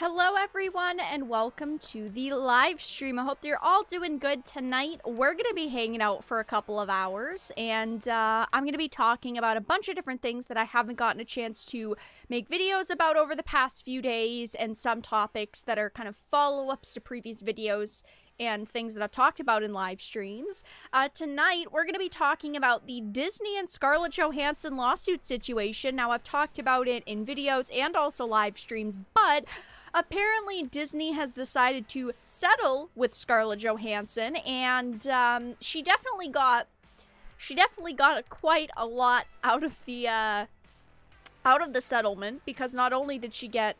Hello everyone and welcome to the live stream. I hope you're all doing good tonight. We're going to be hanging out for a couple of hours and I'm going to be talking about a bunch of different things that I haven't gotten a chance to make videos about over the past few days, and some topics that are kind of follow-ups to previous videos and things that I've talked about in live streams. Tonight, we're going to be talking about the Disney and Scarlett Johansson lawsuit situation. Now, I've talked about it in videos and also live streams, but apparently Disney has decided to settle with Scarlett Johansson, and she definitely got quite a lot out of the settlement, because not only did she get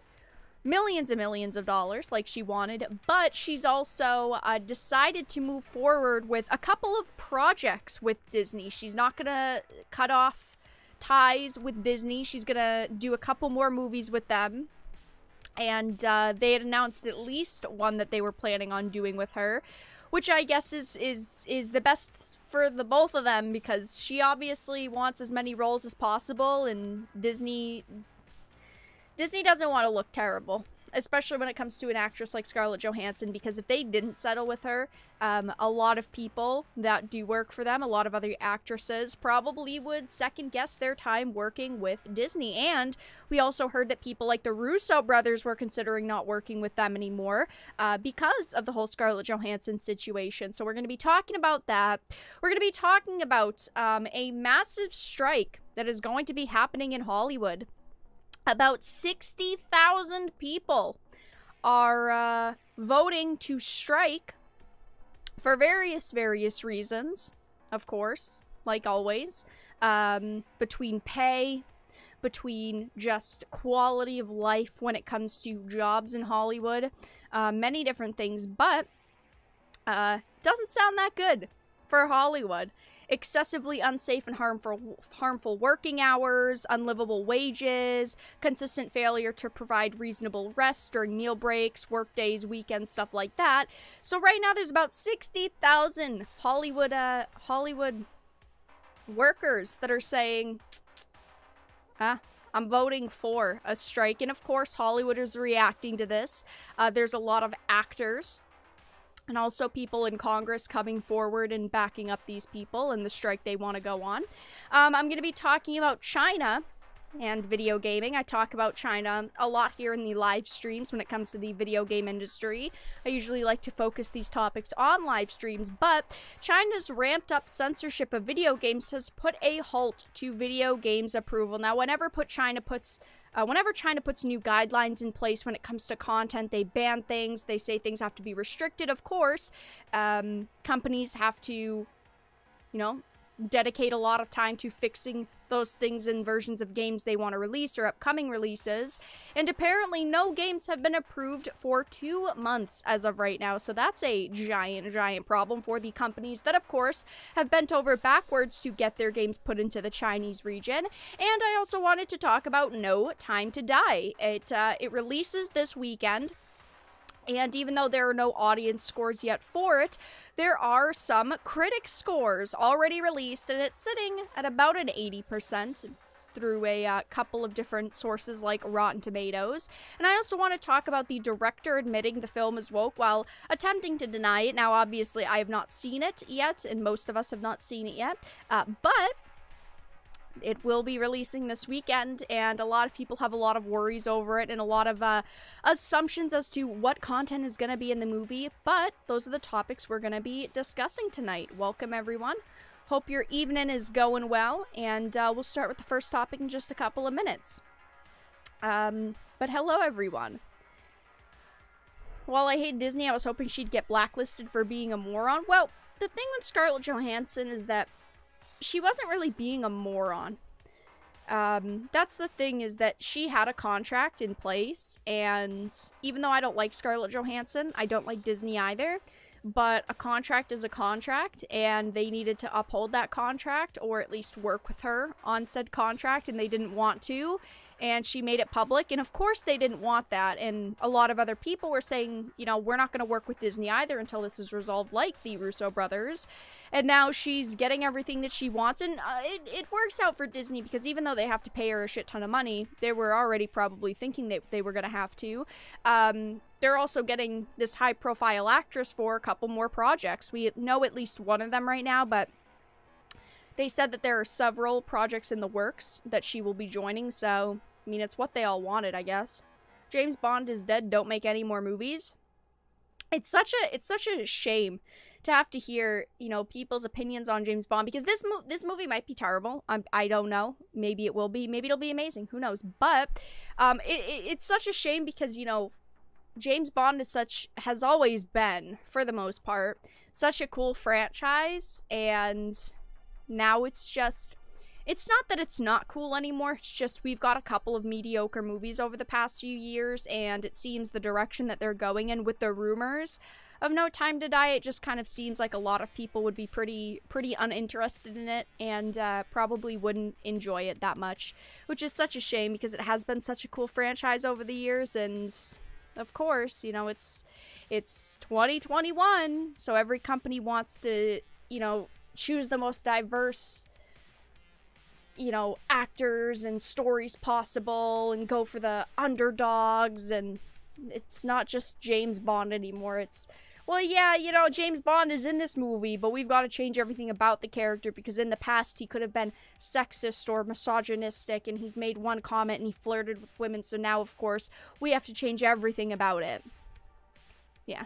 millions and millions of dollars like she wanted, but she's also decided to move forward with a couple of projects with Disney. She's not gonna cut off ties with Disney. She's gonna do a couple more movies with them. And they had announced at least one that they were planning on doing with her, which I guess is the best for the both of them, because she obviously wants as many roles as possible, and Disney doesn't want to look terrible, especially when it comes to an actress like Scarlett Johansson, because if they didn't settle with her, a lot of people that do work for them, a lot of other actresses, probably would second guess their time working with Disney. And we also heard that people like the Russo brothers were considering not working with them anymore because of the whole Scarlett Johansson situation. So we're going to be talking about that. We're going to be talking about a massive strike that is going to be happening in Hollywood. About 60,000 people are voting to strike for various reasons, of course, like always, between pay, between just quality of life when it comes to jobs in Hollywood, many different things, but doesn't sound that good for Hollywood. Excessively unsafe and harmful working hours, unlivable wages, consistent failure to provide reasonable rest during meal breaks, work days, weekends, stuff like that. So right now there's about 60,000 Hollywood workers that are saying, I'm voting for a strike. And of course, Hollywood is reacting to this. There's a lot of actors and also people in Congress coming forward and backing up these people and the strike they want to go on. I'm going to be talking about China and video gaming. I talk about China a lot here in the live streams when it comes to the video game industry. I usually like to focus these topics on live streams, but China's ramped up censorship of video games has put a halt to video games approval. Now, whenever China puts new guidelines in place when it comes to content, they ban things, they say things have to be restricted, of course. Companies have to, dedicate a lot of time to fixing those things in versions of games they want to release or upcoming releases. And apparently no games have been approved for 2 months as of right now. So that's a giant problem for the companies that, of course, have bent over backwards to get their games put into the Chinese region. And I also wanted to talk about No Time to Die. It releases this weekend. And even though there are no audience scores yet for it, there are some critic scores already released, and it's sitting at about an 80% through a couple of different sources like Rotten Tomatoes. And I also want to talk about the director admitting the film is woke while attempting to deny it. Now, obviously, I have not seen it yet, and most of us have not seen it yet, but it will be releasing this weekend, and a lot of people have a lot of worries over it and a lot of assumptions as to what content is going to be in the movie, but those are the topics we're going to be discussing tonight. Welcome, everyone. Hope your evening is going well, and we'll start with the first topic in just a couple of minutes. But hello, everyone. While I hate Disney, I was hoping she'd get blacklisted for being a moron. Well, the thing with Scarlett Johansson is that she wasn't really being a moron. That's the thing, is that she had a contract in place, and even though I don't like Scarlett Johansson, I don't like Disney either, but a contract is a contract, and they needed to uphold that contract, or at least work with her on said contract, and they didn't want to, and she made it public, and of course they didn't want that, and a lot of other people were saying, you know, we're not going to work with Disney either until this is resolved, like the Russo brothers. And now she's getting everything that she wants, and it works out for Disney, because even though they have to pay her a shit ton of money, they were already probably thinking that they were going to have to. They're also getting this high-profile actress for a couple more projects. We know at least one of them right now, but they said that there are several projects in the works that she will be joining, so, I mean, it's what they all wanted, I guess. James Bond is dead, don't make any more movies. It's such a shame to have to hear, you know, people's opinions on James Bond, because this movie might be terrible. I don't know. Maybe it will be. Maybe it'll be amazing. Who knows? But it's such a shame because, you know, James Bond has always been, for the most part, such a cool franchise, and now it's not that it's not cool anymore, it's just we've got a couple of mediocre movies over the past few years, and it seems the direction that they're going in with the rumors of No Time to Die, it just kind of seems like a lot of people would be pretty uninterested in it, and probably wouldn't enjoy it that much, which is such a shame because it has been such a cool franchise over the years, and of course, you know, it's 2021, so every company wants to, you know, choose the most diverse, you know, actors and stories possible and go for the underdogs, and it's not just James Bond anymore. It's, well, yeah, you know, James Bond is in this movie, but we've got to change everything about the character because in the past he could have been sexist or misogynistic, and he's made one comment and he flirted with women, so now, of course, we have to change everything about it. Yeah.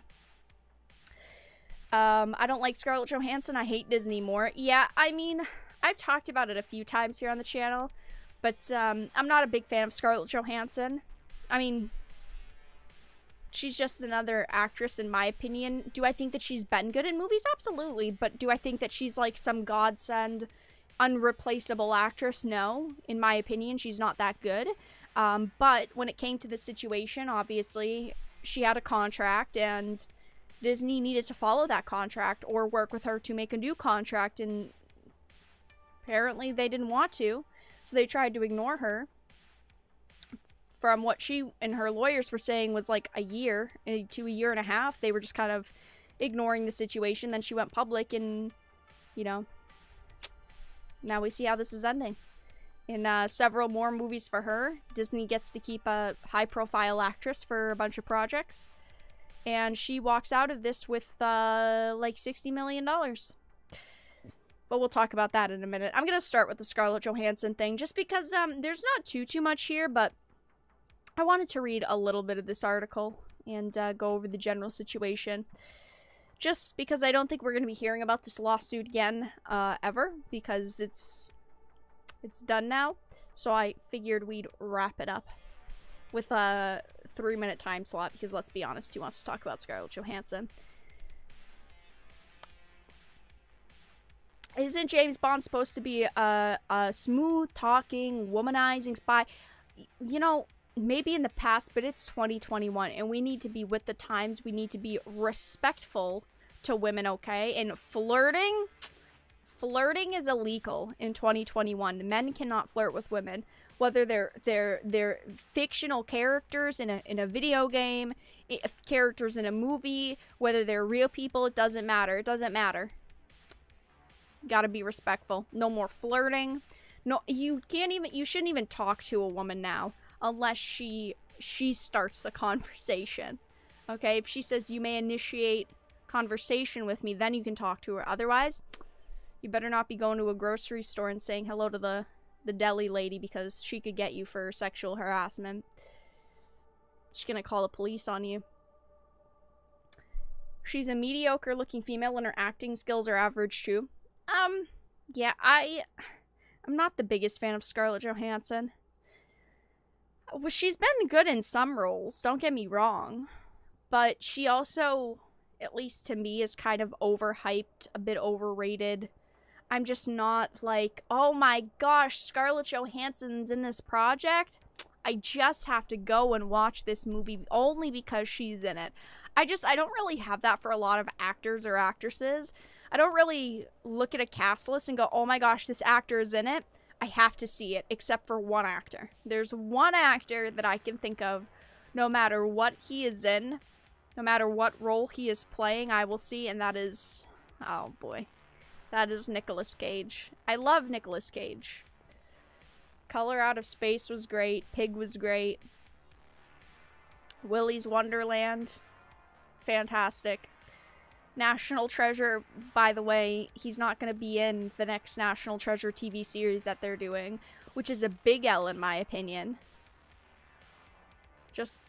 I don't like Scarlett Johansson. I hate Disney more. Yeah, I mean, I've talked about it a few times here on the channel, but I'm not a big fan of Scarlett Johansson. I mean, she's just another actress in my opinion. Do I think that she's been good in movies? Absolutely. But do I think that she's like some godsend, unreplaceable actress? No. In my opinion, she's not that good. But when it came to the situation, obviously, she had a contract, and Disney needed to follow that contract or work with her to make a new contract, and apparently they didn't want to, so they tried to ignore her. From what she and her lawyers were saying was like a year to a year and a half. They were just kind of ignoring the situation. Then she went public, and, you know, now we see how this is ending. In several more movies for her, Disney gets to keep a high-profile actress for a bunch of projects, and she walks out of this with like $60 million. But we'll talk about that in a minute. I'm going to start with the Scarlett Johansson thing, just because there's not too much here, but I wanted to read a little bit of this article and go over the general situation. Just because I don't think we're going to be hearing about this lawsuit again, ever, because it's done now. So I figured we'd wrap it up with a 3-minute time slot, because let's be honest, who wants to talk about Scarlett Johansson? Isn't James Bond supposed to be a smooth-talking, womanizing spy? You know, maybe in the past, but it's 2021, and we need to be with the times. We need to be respectful to women, okay? And flirting is illegal in 2021. Men cannot flirt with women, whether they're fictional characters in a video game, characters in a movie, whether they're real people. It doesn't matter. It doesn't matter. Gotta be respectful. No more flirting. No, you shouldn't even talk to a woman now unless she starts the conversation. Okay? If she says you may initiate conversation with me, then you can talk to her. Otherwise, you better not be going to a grocery store and saying hello to the deli lady, because she could get you for sexual harassment. She's gonna call the police on you. She's a mediocre looking female and her acting skills are average too. Yeah, I'm not the biggest fan of Scarlett Johansson. Well, she's been good in some roles, don't get me wrong. But she also, at least to me, is kind of overhyped, a bit overrated. I'm just not like, oh my gosh, Scarlett Johansson's in this project. I just have to go and watch this movie only because she's in it. I don't really have that for a lot of actors or actresses. I don't really look at a cast list and go, oh my gosh, this actor is in it. I have to see it, except for one actor. There's one actor that I can think of, no matter what he is in, no matter what role he is playing, I will see, and that is, oh boy, that is Nicolas Cage. I love Nicolas Cage. Color Out of Space was great. Pig was great. Willy's Wonderland, fantastic. National Treasure, by the way, he's not going to be in the next National Treasure TV series that they're doing, which is a big L in my opinion. That's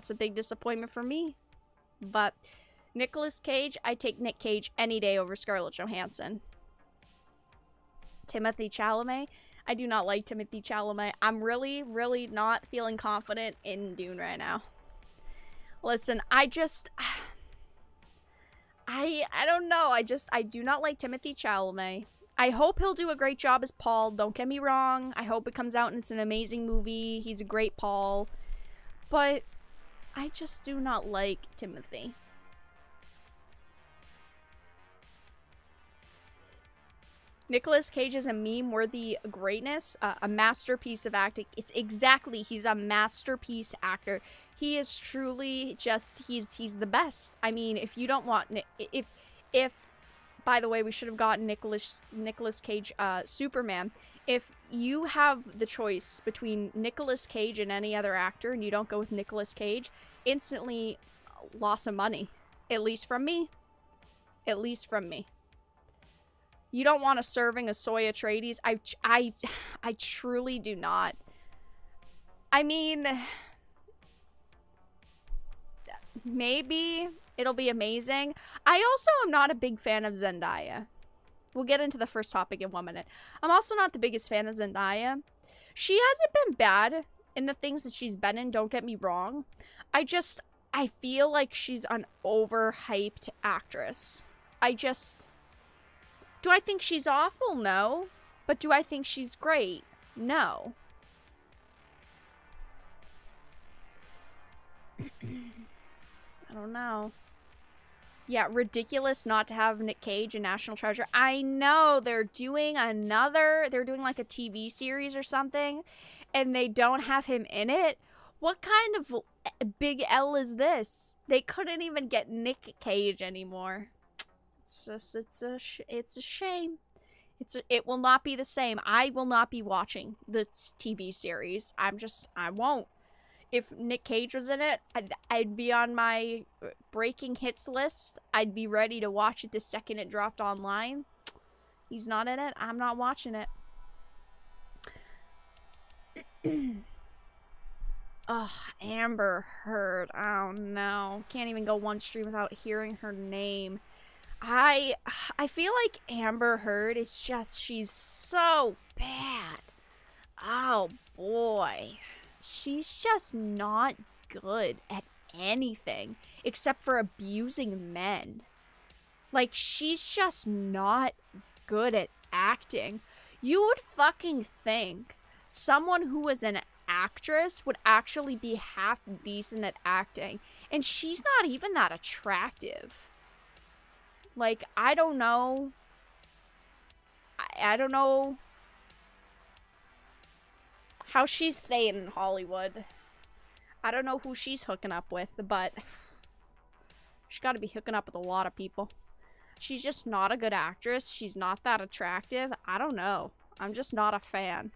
a big disappointment for me. But Nicolas Cage, I take Nick Cage any day over Scarlett Johansson. Timothée Chalamet, I do not like Timothée Chalamet. I'm really, really not feeling confident in Dune right now. Listen, I don't know. I do not like Timothée Chalamet. I hope he'll do a great job as Paul. Don't get me wrong. I hope it comes out and it's an amazing movie. He's a great Paul. But I just do not like Timothy. Nicolas Cage is a meme-worthy greatness, a masterpiece of acting. It's exactly, he's a masterpiece actor. He is truly just, he's the best. I mean, if you don't want, if by the way, we should have gotten Nicolas Cage, Superman. If you have the choice between Nicolas Cage and any other actor, and you don't go with Nicolas Cage, instantly loss of money. At least from me. At least from me. You don't want a serving of Soy Atreides. I truly do not. I mean, maybe it'll be amazing. I also am not a big fan of Zendaya. We'll get into the first topic in 1 minute. I'm also not the biggest fan of Zendaya. She hasn't been bad in the things that she's been in, don't get me wrong. I feel like she's an overhyped actress. Do I think she's awful? No. But do I think she's great? No. I don't know. Yeah, ridiculous not to have Nick Cage in National Treasure. I know they're doing like a TV series or something, and they don't have him in it. What kind of big L is this? They couldn't even get Nick Cage anymore. It's just, it's a shame. It will not be the same. I will not be watching this TV series. I won't. If Nick Cage was in it, I'd be on my breaking hits list. I'd be ready to watch it the second it dropped online. He's not in it. I'm not watching it. Ugh, Amber Heard. Oh no. Can't even go one stream without hearing her name. I feel like Amber Heard is just, she's so bad. Oh boy. She's just not good at anything except for abusing men. Like, she's just not good at acting. You would fucking think someone who is an actress would actually be half decent at acting, and she's not even that attractive. Like, I don't know. I don't know how she's staying in Hollywood. I don't know who she's hooking up with, but she's got to be hooking up with a lot of people. She's just not a good actress. She's not that attractive. I don't know. I'm just not a fan.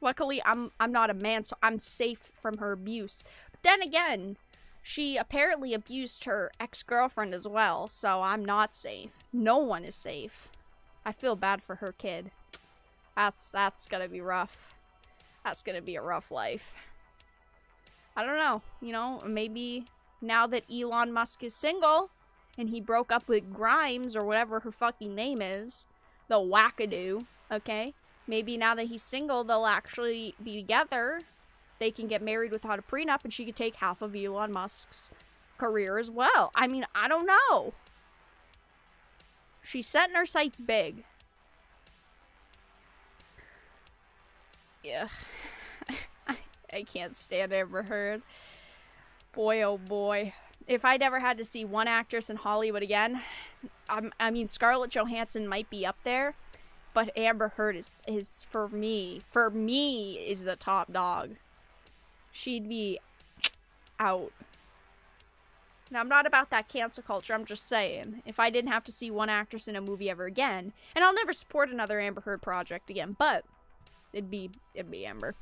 Luckily, I'm not a man, so I'm safe from her abuse. But then again, she apparently abused her ex-girlfriend as well, so I'm not safe. No one is safe. I feel bad for her kid. That's gonna be rough. That's gonna be a rough life. I don't know. You know, maybe now that Elon Musk is single, and he broke up with Grimes, or whatever her fucking name is, the wackadoo, okay? Maybe now that he's single, they'll actually be together. They can get married without a prenup, and she could take half of Elon Musk's career as well. I mean, I don't know. She's setting her sights big. Yeah. I can't stand Amber Heard. Boy, oh boy. if I'd ever had to see one actress in Hollywood again, I mean, Scarlett Johansson might be up there, but Amber Heard is for me, is the top dog. She'd be out. Now, I'm not about that cancel culture, I'm just saying. If I didn't have to see one actress in a movie ever again, and I'll never support another Amber Heard project again, but it'd be Amber.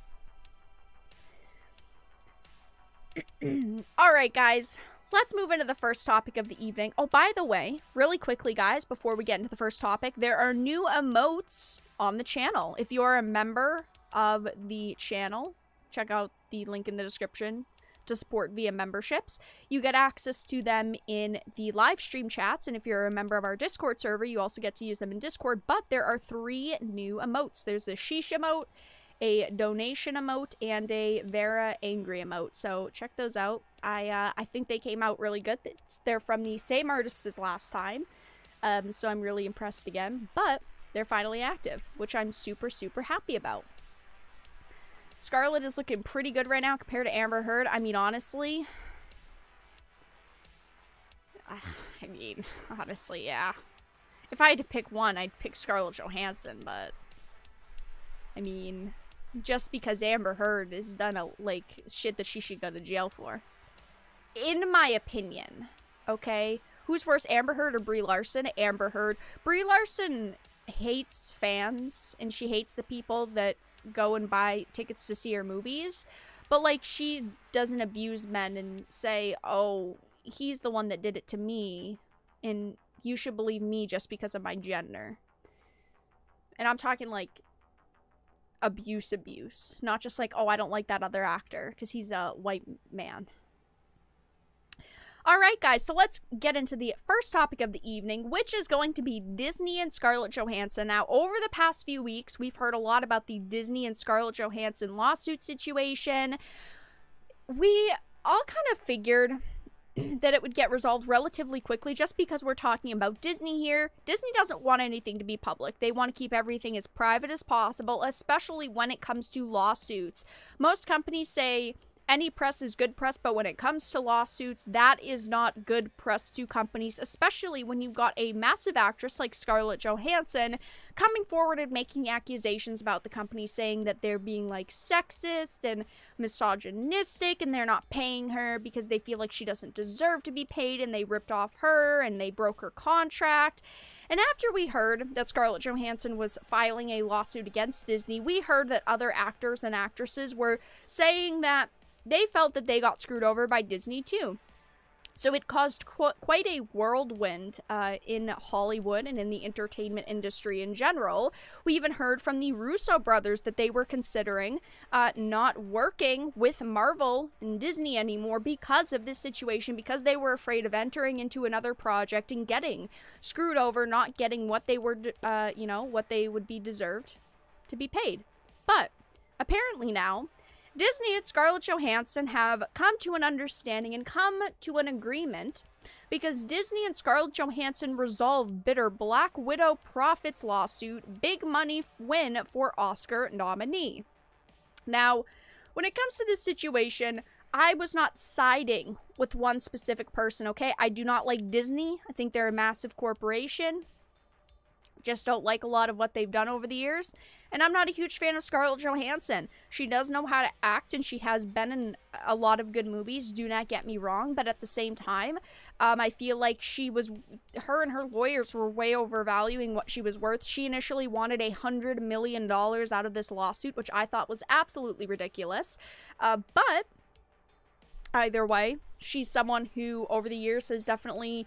Alright, guys. Let's move into the first topic of the evening. Oh, by the way, really quickly, guys, before we get into the first topic, there are new emotes on the channel. If you're a member of the channel, check out the link in the description to support via memberships. You get access to them in the live stream chats, and if you're a member of our Discord server, you also get to use them in Discord, but there are 3 new emotes. There's a sheesh emote, a donation emote, and a Vera angry emote, so check those out. I think they came out really good. They're from the same artists as last time, so I'm really impressed again, but they're finally active, which I'm super, super happy about. Scarlett is looking pretty good right now compared to Amber Heard. I mean, honestly, yeah. If I had to pick one, I'd pick Scarlett Johansson, but I mean, just because Amber Heard has done shit that she should go to jail for. In my opinion, okay? Who's worse, Amber Heard or Brie Larson? Amber Heard. Brie Larson hates fans, and she hates the people that go and buy tickets to see her movies, but she doesn't abuse men and say, oh, he's the one that did it to me, and you should believe me just because of my gender. And I'm talking abuse, not just oh, I don't like that other actor because he's a white man. Alright, guys, so let's get into the first topic of the evening, which is going to be Disney and Scarlett Johansson. Now, over the past few weeks, we've heard a lot about the Disney and Scarlett Johansson lawsuit situation. We all kind of figured that it would get resolved relatively quickly just because we're talking about Disney here. Disney doesn't want anything to be public. They want to keep everything as private as possible, especially when it comes to lawsuits. Most companies say any press is good press, but when it comes to lawsuits, that is not good press to companies, especially when you've got a massive actress like Scarlett Johansson coming forward and making accusations about the company, saying that they're being sexist and misogynistic, and they're not paying her because they feel like she doesn't deserve to be paid, and they ripped off her and they broke her contract. And after we heard that Scarlett Johansson was filing a lawsuit against Disney, we heard that other actors and actresses were saying that they felt that they got screwed over by Disney too. So it caused quite a whirlwind in Hollywood and in the entertainment industry in general. We even heard from the Russo brothers that they were considering not working with Marvel and Disney anymore because of this situation, because they were afraid of entering into another project and getting screwed over, not getting what they were, what they would be deserved to be paid. But apparently now, Disney and Scarlett Johansson have come to an understanding and come to an agreement because Disney and Scarlett Johansson resolved bitter Black Widow profits lawsuit, big money win for Oscar nominee. Now, when it comes to this situation, I was not siding with one specific person, okay? I do not like Disney. I think they're a massive corporation. Just don't like a lot of what they've done over the years. And I'm not a huge fan of Scarlett Johansson. She does know how to act, and she has been in a lot of good movies, do not get me wrong, but at the same time, I feel like her and her lawyers were way overvaluing what she was worth. She initially wanted $100 million out of this lawsuit, which I thought was absolutely ridiculous. But either way, she's someone who, over the years, has definitely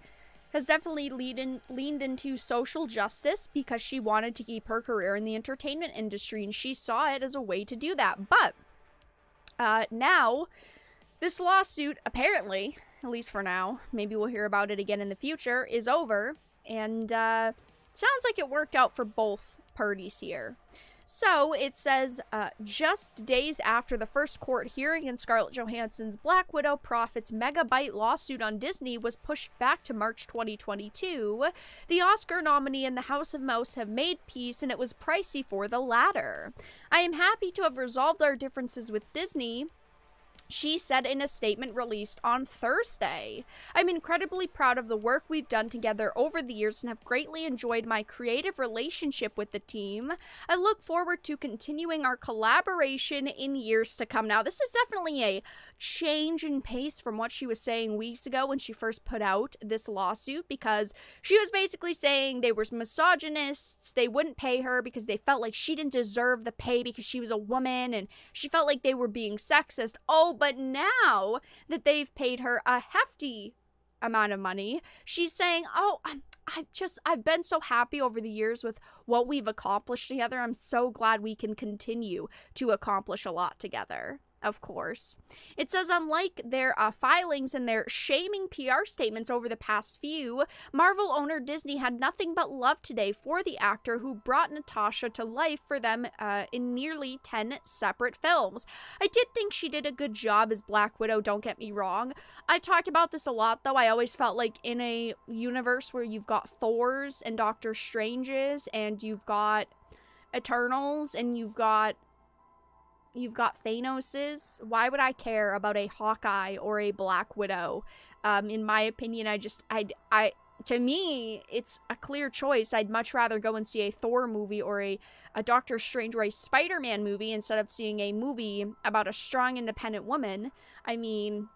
leaned into social justice because she wanted to keep her career in the entertainment industry, and she saw it as a way to do that. But now, this lawsuit, apparently, at least for now, maybe we'll hear about it again in the future, is over, and sounds like it worked out for both parties here. So, it says, just days after the first court hearing in Scarlett Johansson's Black Widow Profits megabyte lawsuit on Disney was pushed back to March 2022, the Oscar nominee and the House of Mouse have made peace, and it was pricey for the latter. I am happy to have resolved our differences with Disney She said in a statement released on Thursday, "I'm incredibly proud of the work we've done together over the years and have greatly enjoyed my creative relationship with the team. I look forward to continuing our collaboration in years to come." Now, this is definitely a change in pace from what she was saying weeks ago when she first put out this lawsuit, because she was basically saying they were misogynists, they wouldn't pay her because they felt like she didn't deserve the pay because she was a woman, and she felt like they were being sexist. Oh, but now that they've paid her a hefty amount of money, she's saying, "Oh, I've been so happy over the years with what we've accomplished together. I'm so glad we can continue to accomplish a lot together." Of course. It says, unlike their filings and their shaming PR statements over the past few, Marvel owner Disney had nothing but love today for the actor who brought Natasha to life for them in nearly 10 separate films. I did think she did a good job as Black Widow, don't get me wrong. I've talked about this a lot, though. I always felt like in a universe where you've got Thors and Doctor Stranges, and you've got Eternals, and you've got Thanos's, why would I care about a Hawkeye or a Black Widow? In my opinion, to me, it's a clear choice. I'd much rather go and see a Thor movie or a Doctor Strange or a Spider-Man movie instead of seeing a movie about a strong, independent woman. I mean,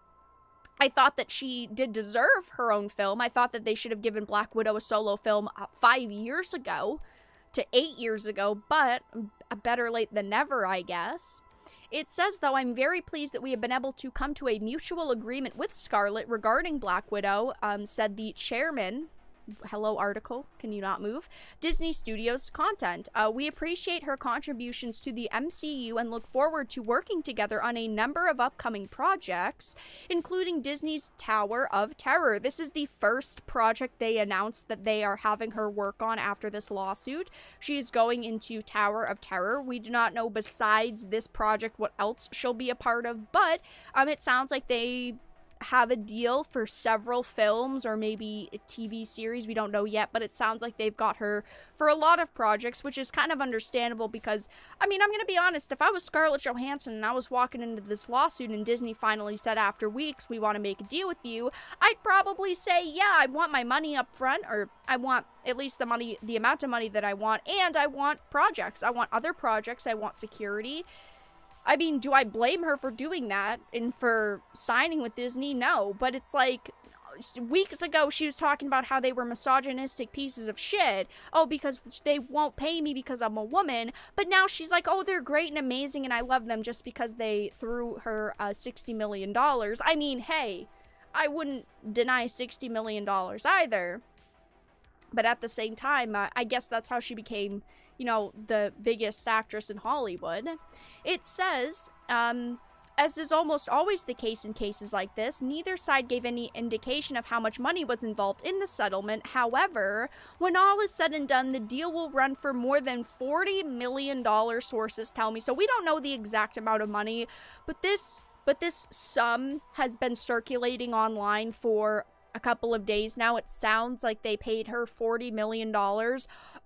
I thought that she did deserve her own film. I thought that they should have given Black Widow a solo film 5 years ago to 8 years ago, but better late than never, I guess. It says, though, "I'm very pleased that we have been able to come to a mutual agreement with Scarlett regarding Black Widow," said the chairman. Hello, article. Can you not move? Disney Studios content. "We appreciate her contributions to the MCU and look forward to working together on a number of upcoming projects, including Disney's Tower of Terror." This is the first project they announced that they are having her work on after this lawsuit. She is going into Tower of Terror. We do not know, besides this project, what else she'll be a part of, but it sounds like they have a deal for several films or maybe a TV series. We don't know yet, but it sounds like they've got her for a lot of projects, which is kind of understandable because, I'm going to be honest, if I was Scarlett Johansson and I was walking into this lawsuit and Disney finally said after weeks, "We want to make a deal with you," I'd probably say, yeah, I want my money up front, or I want at least the amount of money that I want, and I want projects. I want other projects. I want security. Do I blame her for doing that and for signing with Disney? No, but it's like, weeks ago she was talking about how they were misogynistic pieces of shit. Oh, because they won't pay me because I'm a woman. But now she's like, oh, they're great and amazing and I love them just because they threw her $60 million. Hey, I wouldn't deny $60 million either. But at the same time, I guess that's how she became, the biggest actress in Hollywood. It says, as is almost always the case in cases like this, neither side gave any indication of how much money was involved in the settlement. However, when all is said and done, the deal will run for more than $40 million, sources tell me. So we don't know the exact amount of money, but this sum has been circulating online for a couple of days now. It sounds like they paid her $40 million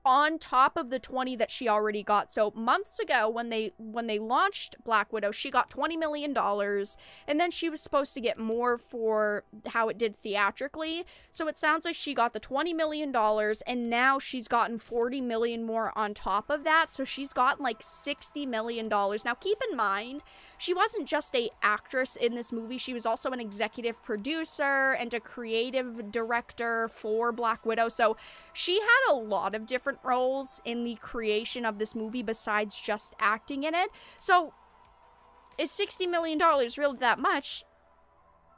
on top of the 20 that she already got. So months ago when they launched Black Widow, she got $20 million, and then she was supposed to get more for how it did theatrically. So it sounds like she got the $20 million, and now she's gotten $40 million more on top of that. So she's gotten like $60 million. Now keep in mind, she wasn't just a actress in this movie. She was also an executive producer and a creative director for Black Widow. So she had a lot of different roles in the creation of this movie besides just acting in it. So is $60 million really that much?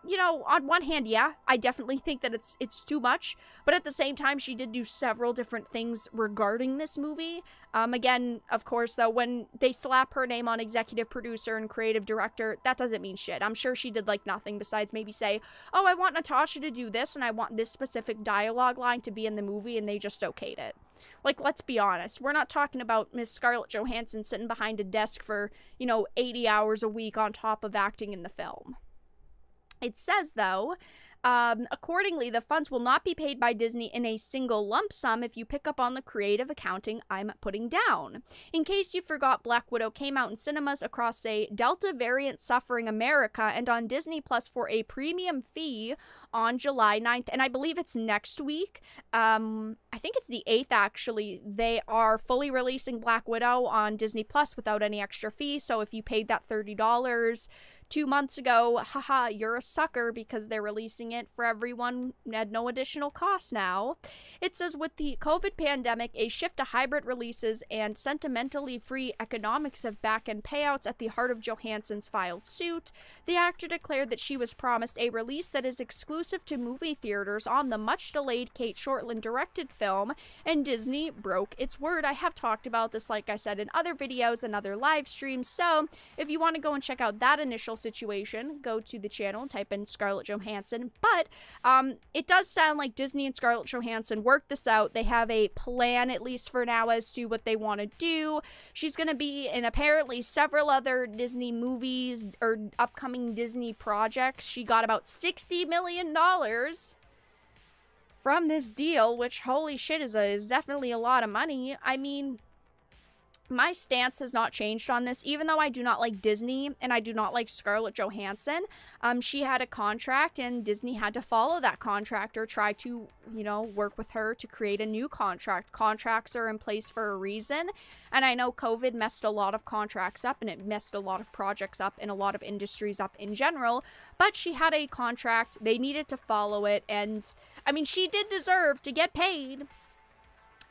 On one hand, yeah, I definitely think that it's too much, but at the same time, she did do several different things regarding this movie. Again, of course, though, when they slap her name on executive producer and creative director, that doesn't mean shit. I'm sure she did, nothing besides maybe say, oh, I want Natasha to do this, and I want this specific dialogue line to be in the movie, and they just okayed it. Let's be honest. We're not talking about Miss Scarlett Johansson sitting behind a desk for, 80 hours a week on top of acting in the film. It says, though, accordingly, the funds will not be paid by Disney in a single lump sum if you pick up on the creative accounting I'm putting down. In case you forgot, Black Widow came out in cinemas across a Delta variant suffering America and on Disney Plus for a premium fee on July 9th. And I believe it's next week. I think it's the 8th, actually. They are fully releasing Black Widow on Disney Plus without any extra fee. So if you paid that $30 2 months ago, haha, you're a sucker because they're releasing it for everyone at no additional cost now. It says, with the COVID pandemic, a shift to hybrid releases and sentimentally free economics of back-end payouts at the heart of Johansson's filed suit, the actor declared that she was promised a release that is exclusive to movie theaters on the much-delayed Kate Shortland-directed film, and Disney broke its word. I have talked about this, like I said, in other videos and other live streams, so if you want to go and check out that initial situation, go to the channel and type in Scarlett Johansson. But it does sound like Disney and Scarlett Johansson worked this out. They have a plan, at least for now, as to what they want to do. She's going to be in apparently several other Disney movies or upcoming Disney projects. She got about $60 million from this deal, which, holy shit, is definitely a lot of money. I mean, my stance has not changed on this, even though I do not like Disney and I do not like Scarlett Johansson. She had a contract and Disney had to follow that contract or try to, you know, work with her to create a new contract. Contracts are in place for a reason. And I know COVID messed a lot of contracts up and it messed a lot of projects up and a lot of industries up in general. But she had a contract. They needed to follow it. And I mean, she did deserve to get paid,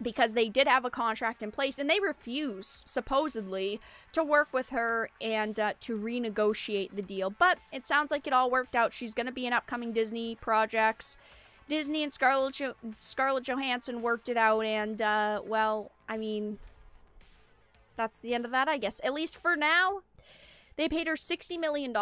because they did have a contract in place, and they refused, supposedly, to work with her and to renegotiate the deal. But it sounds like it all worked out. She's going to be in upcoming Disney projects. Disney and Scarlett Johansson worked it out, and, well, I mean, that's the end of that, I guess. At least for now. They paid her $60 million.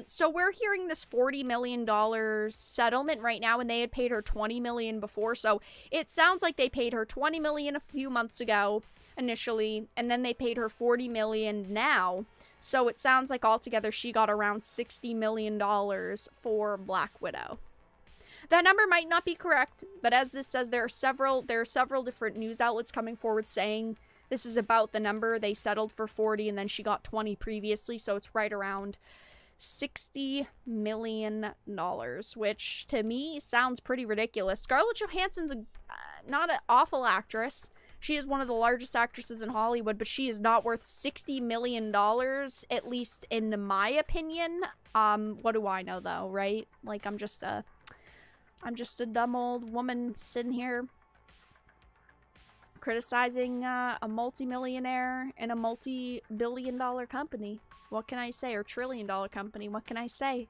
So we're hearing this $40 million settlement right now, and they had paid her $20 million before. So it sounds like they paid her $20 million a few months ago initially, and then they paid her $40 million now. So it sounds like altogether she got around $60 million for Black Widow. That number might not be correct, but as this says, there are several different news outlets coming forward saying this is about the number. They settled for 40 and then she got 20 previously, so it's right around $60 million, which to me sounds pretty ridiculous. Scarlett Johansson's not an awful actress. She is one of the largest actresses in Hollywood, but she is not worth $60 million, at least in my opinion. What do I know though, right? Like, I'm just a dumb old woman sitting here criticizing a multi-millionaire in a multi-billion-dollar company. What can I say? Or trillion-dollar company. What can I say?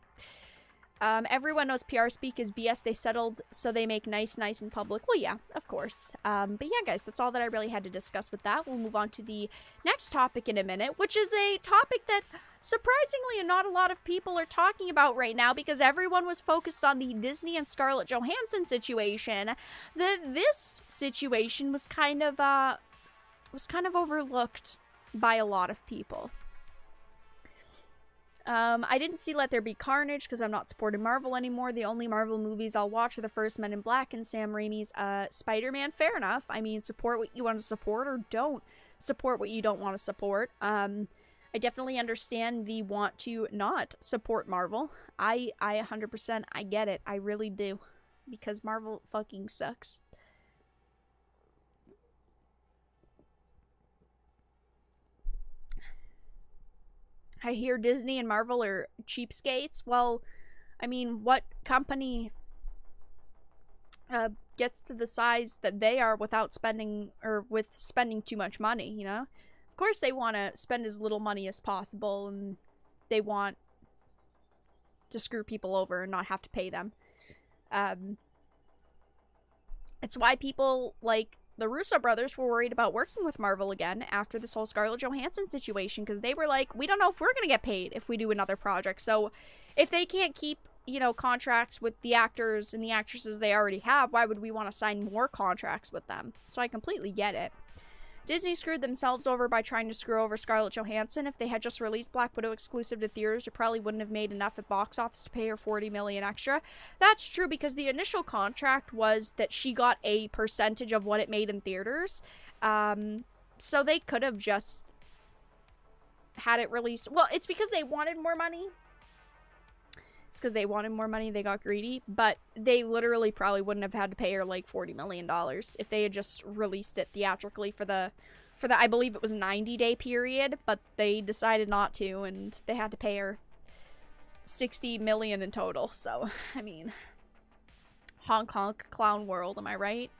Everyone knows PR speak is BS. They settled so they make nice in public. Well, yeah, of course. But yeah, guys, that's all that I really had to discuss with that. We'll move on to the next topic in a minute, which is a topic that surprisingly not a lot of people are talking about right now because everyone was focused on the Disney and Scarlett Johansson situation. This situation was kind of overlooked by a lot of people. I didn't see Let There Be Carnage because I'm not supporting Marvel anymore. The only Marvel movies I'll watch are the first Men in Black and Sam Raimi's Spider-Man. Fair enough. I mean, support what you want to support or don't support what you don't want to support. I definitely understand the want to not support Marvel. I 100%, I get it. I really do. Because Marvel fucking sucks. I hear Disney and Marvel are cheapskates. Well, I mean, what company gets to the size that they are without spending, or with spending too much money, you know? Of course they want to spend as little money as possible, and they want to screw people over and not have to pay them. It's why people like the Russo brothers were worried about working with Marvel again after this whole Scarlett Johansson situation, because they were like, we don't know if we're going to get paid if we do another project. So if they can't keep, you know, contracts with the actors and the actresses they already have, why would we want to sign more contracts with them? So I completely get it. Disney screwed themselves over by trying to screw over Scarlett Johansson. If they had just released Black Widow exclusive to theaters, it probably wouldn't have made enough at box office to pay her $40 million extra. That's true, because the initial contract was that she got a percentage of what it made in theaters. So they could have just had it released. Well, it's because they wanted more money. It's because they wanted more money, they got greedy, but they literally probably wouldn't have had to pay her like $40 million if they had just released it theatrically for the, I believe it was 90-day period, but they decided not to, and they had to pay her $60 million in total. So, I mean, honk honk, clown world, am I right?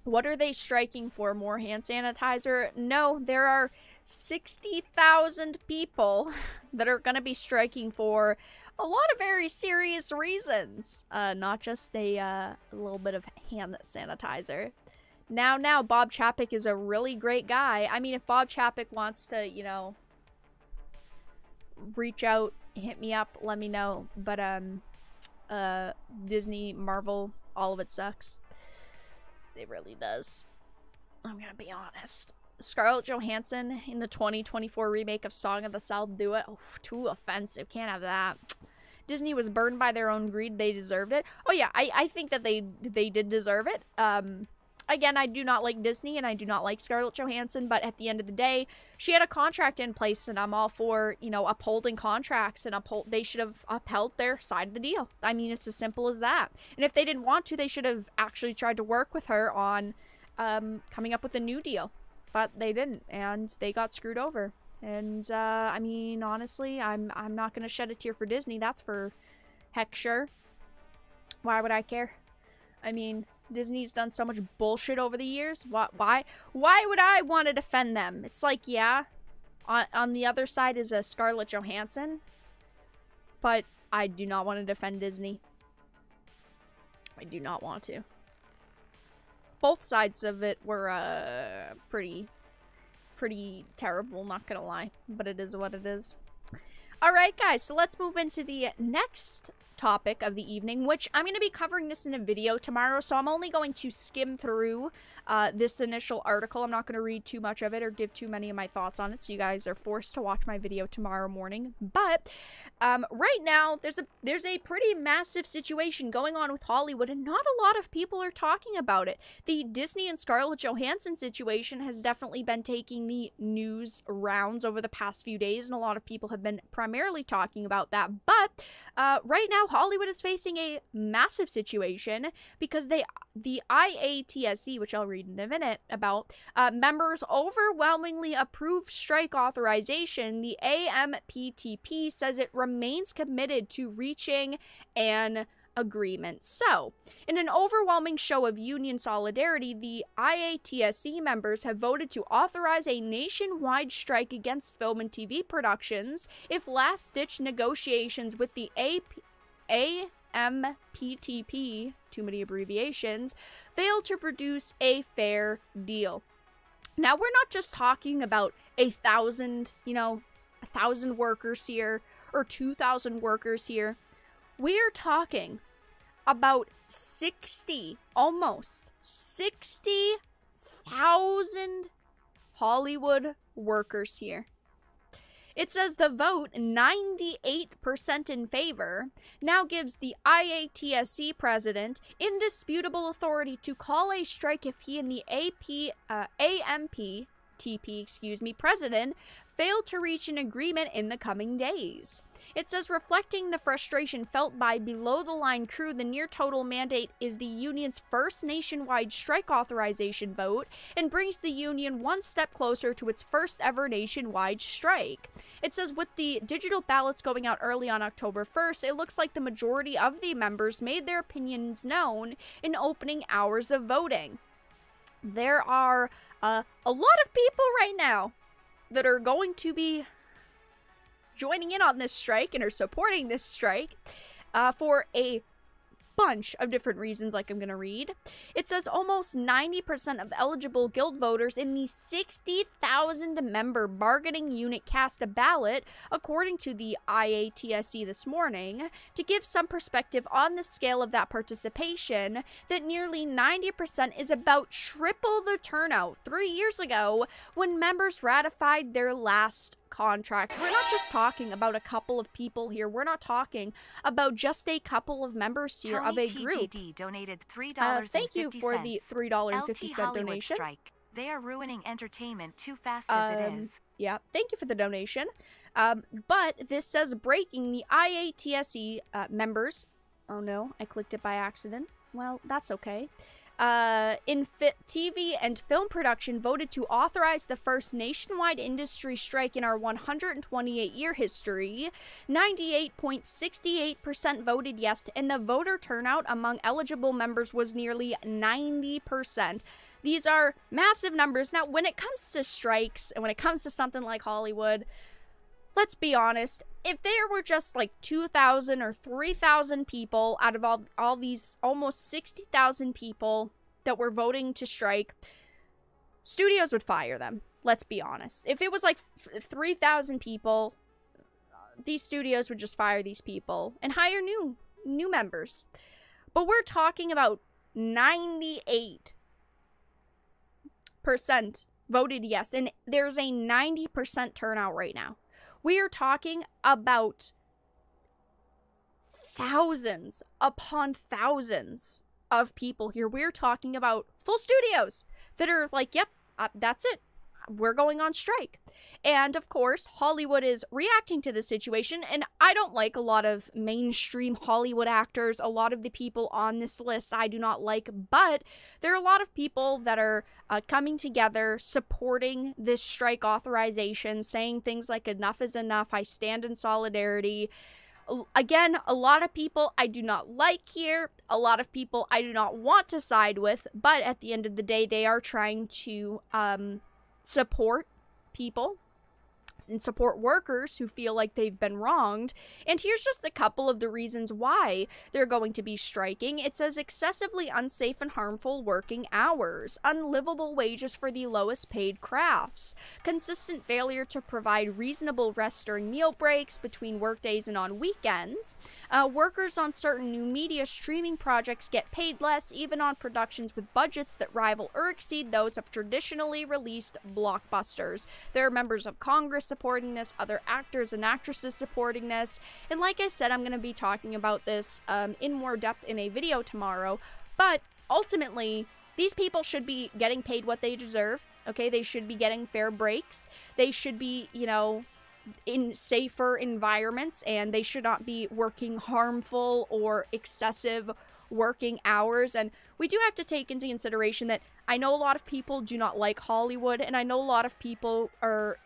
What are they striking for? More hand sanitizer? No, there are 60,000 people that are going to be striking for a lot of very serious reasons. Not just a little bit of hand sanitizer. Now, Bob Chapek is a really great guy. I mean, if Bob Chapek wants to, you know, reach out, hit me up, let me know. But, Disney, Marvel, all of it sucks. It really does. I'm gonna be honest. Scarlett Johansson in the 2024 remake of Song of the South Duet. Oh, too offensive. Can't have that. Disney was burned by their own greed. They deserved it. Oh yeah, I think that they did deserve it. Again, I do not like Disney and I do not like Scarlett Johansson, but at the end of the day, she had a contract in place, and I'm all for, you know, upholding contracts, and they should have upheld their side of the deal. I mean, it's as simple as that. And if they didn't want to, they should have actually tried to work with her on coming up with a new deal. But they didn't, and they got screwed over. And, I mean, honestly, I'm not gonna shed a tear for Disney. That's for heck sure. Why would I care? I mean, Disney's done so much bullshit over the years. Why would I want to defend them? It's like, yeah, on the other side is a Scarlett Johansson, but I do not want to defend Disney. I do not want to. Both sides of it were pretty terrible, not gonna lie, but it is what it is. Alright guys, so let's move into the next topic of the evening, which I'm going to be covering this in a video tomorrow, so I'm only going to skim through this initial article. I'm not going to read too much of it or give too many of my thoughts on it, so you guys are forced to watch my video tomorrow morning. But right now, there's a pretty massive situation going on with Hollywood, and not a lot of people are talking about it. The Disney and Scarlett Johansson situation has definitely been taking the news rounds over the past few days, and a lot of people have been primarily talking about that. But right now, Hollywood is facing a massive situation because the IATSE, which I'll read in a minute about, members overwhelmingly approved strike authorization. The AMPTP says it remains committed to reaching an agreement. So, in an overwhelming show of union solidarity, the IATSE members have voted to authorize a nationwide strike against film and TV productions if last-ditch negotiations with the AMPTP, too many abbreviations, fail to produce a fair deal. Now, we're not just talking about 1,000 workers here, or 2,000 workers here. We're talking about almost 60,000 Hollywood workers here. It says the vote, 98% in favor, now gives the IATSE president indisputable authority to call a strike if he and the AMPTP, president fail to reach an agreement in the coming days. It says, reflecting the frustration felt by below-the-line crew, the near-total mandate is the union's first nationwide strike authorization vote and brings the union one step closer to its first-ever nationwide strike. It says, with the digital ballots going out early on October 1st, it looks like the majority of the members made their opinions known in opening hours of voting. There are a lot of people right now that are going to be joining in on this strike and are supporting this strike for a bunch of different reasons, like I'm gonna read. It says almost 90% of eligible guild voters in the 60,000 member bargaining unit cast a ballot, according to the IATSE this morning. To give some perspective on the scale of that participation, that nearly 90% is about triple the turnout 3 years ago when members ratified their last contract. We're not just talking about a couple of people here. We're not talking about just a couple of members here of a group. Donated $3.50. Thank you for the $3.50 donation. Strike. They are ruining entertainment too fast as it is. Yeah, thank you for the donation. But this says breaking the IATSE members. Oh no, I clicked it by accident. Well, that's okay. TV and film production voted to authorize the first nationwide industry strike in our 128-year history. 98.68% voted yes, and the voter turnout among eligible members was nearly 90%. These are massive numbers. Now, when it comes to strikes, and when it comes to something like Hollywood, let's be honest, if there were just like 2,000 or 3,000 people out of all these almost 60,000 people that were voting to strike, studios would fire them. Let's be honest. If it was like 3,000 people, these studios would just fire these people and hire new members. But we're talking about 98% voted yes, and there's a 90% turnout right now. We are talking about thousands upon thousands of people here. We're talking about full studios that are like, yep, that's it. We're going on strike. And of course, Hollywood is reacting to the situation, and I don't like a lot of mainstream Hollywood actors. A lot of the people on this list I do not like, but there are a lot of people that are coming together, supporting this strike authorization, saying things like enough is enough, I stand in solidarity. Again, a lot of people I do not like here, a lot of people I do not want to side with, but at the end of the day, they are trying to support people and support workers who feel like they've been wronged. And here's just a couple of the reasons why they're going to be striking. It says excessively unsafe and harmful working hours, unlivable wages for the lowest paid crafts, consistent failure to provide reasonable rest during meal breaks, between workdays and on weekends. Workers on certain new media streaming projects get paid less, even on productions with budgets that rival or exceed those of traditionally released blockbusters. There are members of Congress supporting this, other actors and actresses supporting this, and like I said, I'm going to be talking about this in more depth in a video tomorrow, but ultimately, these people should be getting paid what they deserve, okay? They should be getting fair breaks, they should be, you know, in safer environments, and they should not be working harmful or excessive working hours. And we do have to take into consideration that I know a lot of people do not like Hollywood, and I know a lot of people are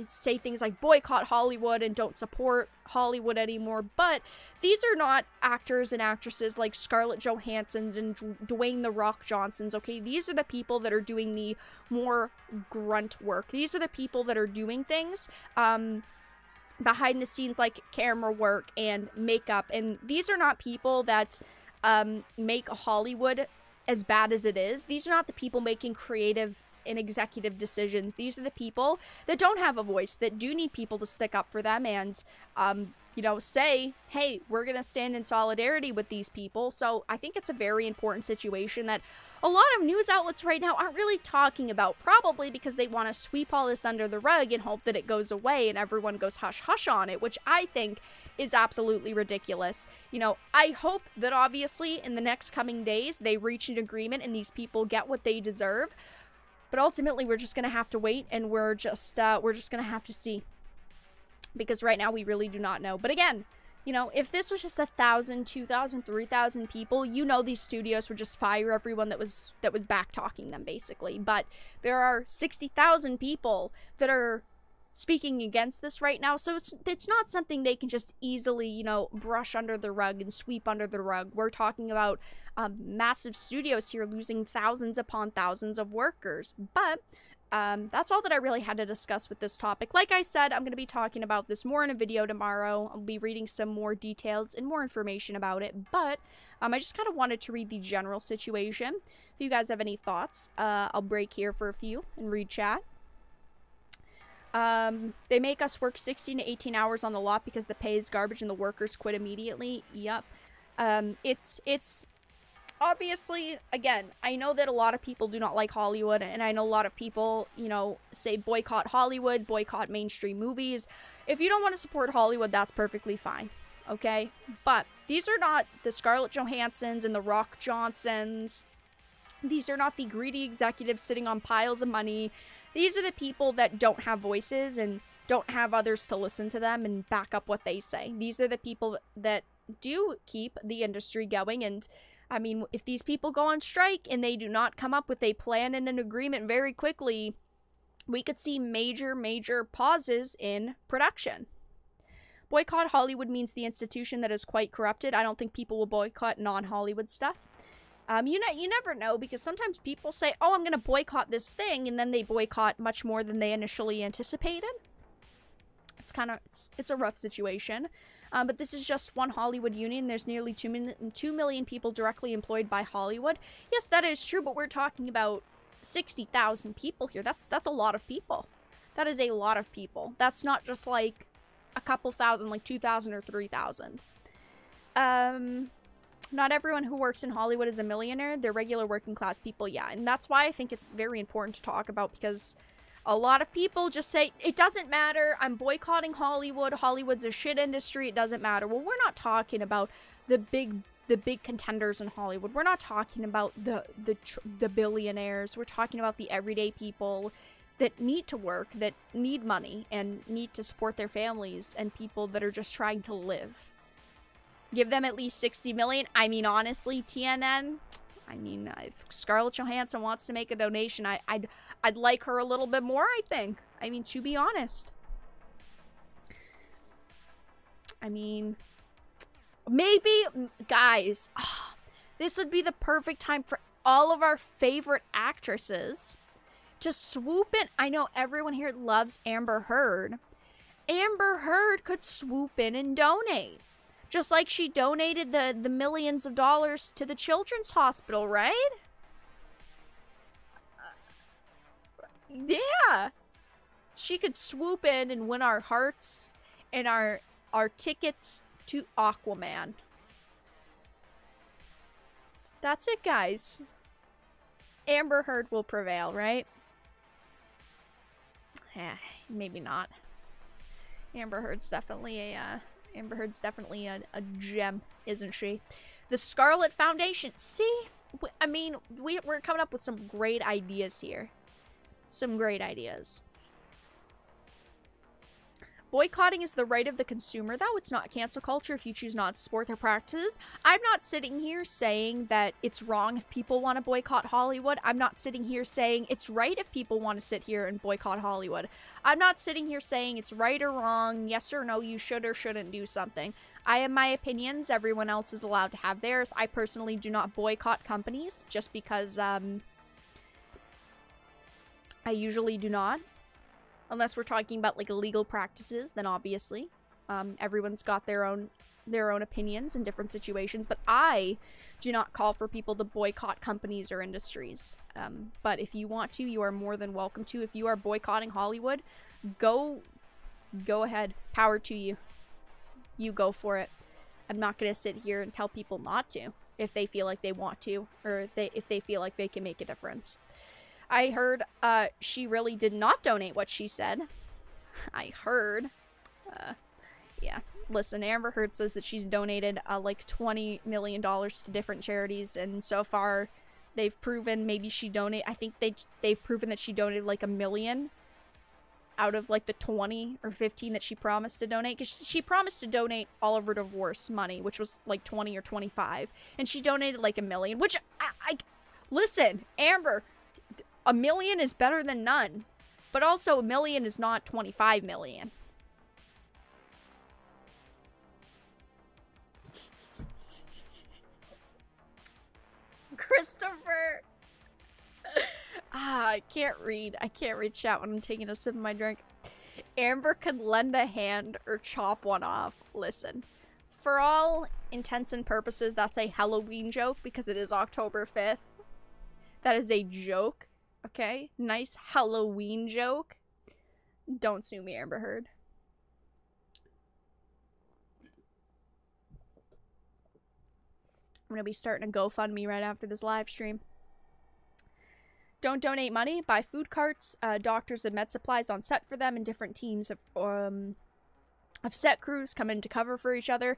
say things like boycott Hollywood and don't support Hollywood anymore, but these are not actors and actresses like Scarlett Johansson's and Dwayne "The Rock" Johnson's, okay? These are the people that are doing the more grunt work. These are the people that are doing things behind the scenes, like camera work and makeup, and these are not people that make Hollywood as bad as it is. These are not the people making creative and executive decisions. These are the people that don't have a voice, that do need people to stick up for them and, you know, say, hey, we're going to stand in solidarity with these people. So I think it's a very important situation that a lot of news outlets right now aren't really talking about, probably because they want to sweep all this under the rug and hope that it goes away and everyone goes hush hush on it, which I think is absolutely ridiculous. You know, I hope that obviously in the next coming days they reach an agreement and these people get what they deserve. But ultimately, we're just going to have to wait, and we're just going to have to see. Because right now, we really do not know. But again, you know, if this was just 1,000, 2,000, 3,000 people, you know these studios would just fire everyone that was back-talking them, basically. But there are 60,000 people that are speaking against this right now, so it's not something they can just easily, you know, brush under the rug and sweep under the rug. We're talking about massive studios here losing thousands upon thousands of workers. But that's all that I really had to discuss with this topic. Like I said, I'm going to be talking about this more in a video tomorrow. I'll be reading some more details and more information about it, but I just kind of wanted to read the general situation. If you guys have any thoughts, I'll break here for a few and read chat. They make us work 16 to 18 hours on the lot because the pay is garbage and the workers quit immediately. Yep. It's obviously, again, I know that a lot of people do not like Hollywood, and I know a lot of people, you know, say boycott Hollywood, boycott mainstream movies. If you don't want to support Hollywood, that's perfectly fine, okay? But these are not the Scarlett Johanssons and the Rock Johnsons. These are not the greedy executives sitting on piles of money. These are the people that don't have voices and don't have others to listen to them and back up what they say. These are the people that do keep the industry going. And I mean, if these people go on strike and they do not come up with a plan and an agreement very quickly, we could see major pauses in production. Boycott Hollywood means the institution that is quite corrupted. I don't think people will boycott non-Hollywood stuff. You never know, because sometimes people say, oh, I'm going to boycott this thing, and then they boycott much more than they initially anticipated. It's kind of, it's a rough situation. But this is just one Hollywood union. There's nearly 2 million people directly employed by Hollywood. Yes, that is true, but we're talking about 60,000 people here. That's a lot of people. That is a lot of people. That's not just like a couple thousand, like 2,000 or 3,000. Not everyone who works in Hollywood is a millionaire. They're regular working class people, yeah. And that's why I think it's very important to talk about, because a lot of people just say, it doesn't matter, I'm boycotting Hollywood, Hollywood's a shit industry, it doesn't matter. Well, we're not talking about the big contenders in Hollywood. We're not talking about the billionaires. We're talking about the everyday people that need to work, that need money, and need to support their families, and people that are just trying to live. Give them at least 60 million. I mean, honestly, TNN, I mean, if Scarlett Johansson wants to make a donation, I'd like her a little bit more, I think. I mean, to be honest. I mean, maybe, guys, this would be the perfect time for all of our favorite actresses to swoop in. I know everyone here loves Amber Heard. Amber Heard could swoop in and donate. Just like she donated the millions of dollars to the children's hospital, right? Yeah. She could swoop in and win our hearts and our tickets to Aquaman. That's it, guys. Amber Heard will prevail, right? Maybe not. Amber Heard's definitely a gem, isn't she? The Scarlett Foundation. See? I mean, we're coming up with some great ideas here. Some great ideas. Boycotting is the right of the consumer, though. It's not cancel culture if you choose not to support their practices. I'm not sitting here saying that it's wrong if people want to boycott Hollywood. I'm not sitting here saying it's right if people want to sit here and boycott Hollywood. I'm not sitting here saying it's right or wrong, yes or no, you should or shouldn't do something. I have my opinions. Everyone else is allowed to have theirs. I personally do not boycott companies just because I usually do not. Unless we're talking about like illegal practices, then obviously everyone's got their own opinions in different situations. But I do not call for people to boycott companies or industries. But if you want to, you are more than welcome to. If you are boycotting Hollywood, go ahead. Power to you. You go for it. I'm not gonna sit here and tell people not to if they feel like they want to, or if they feel like they can make a difference. I heard she really did not donate what she said. I heard. Yeah. Listen, Amber Heard says that she's donated like $20 million to different charities, and so far they've proven I think they've proven that she donated like $1 million out of like the 20 or 15 that she promised to donate, because she promised to donate all of her divorce money, which was like 20 or 25, and she donated like $1 million, which listen, Amber, $1 million is better than none, but also $1 million is not 25 million. I can't read. I can't read chat when I'm taking a sip of my drink. Amber could lend a hand or chop one off. Listen, for all intents and purposes, that's a Halloween joke because it is October 5th. That is a joke, okay? Nice Halloween joke. Don't sue me, Amber Heard. I'm gonna be starting a GoFundMe right after this live stream. Don't donate money. Buy food carts, doctors and med supplies on set for them, and different teams of set crews come in to cover for each other.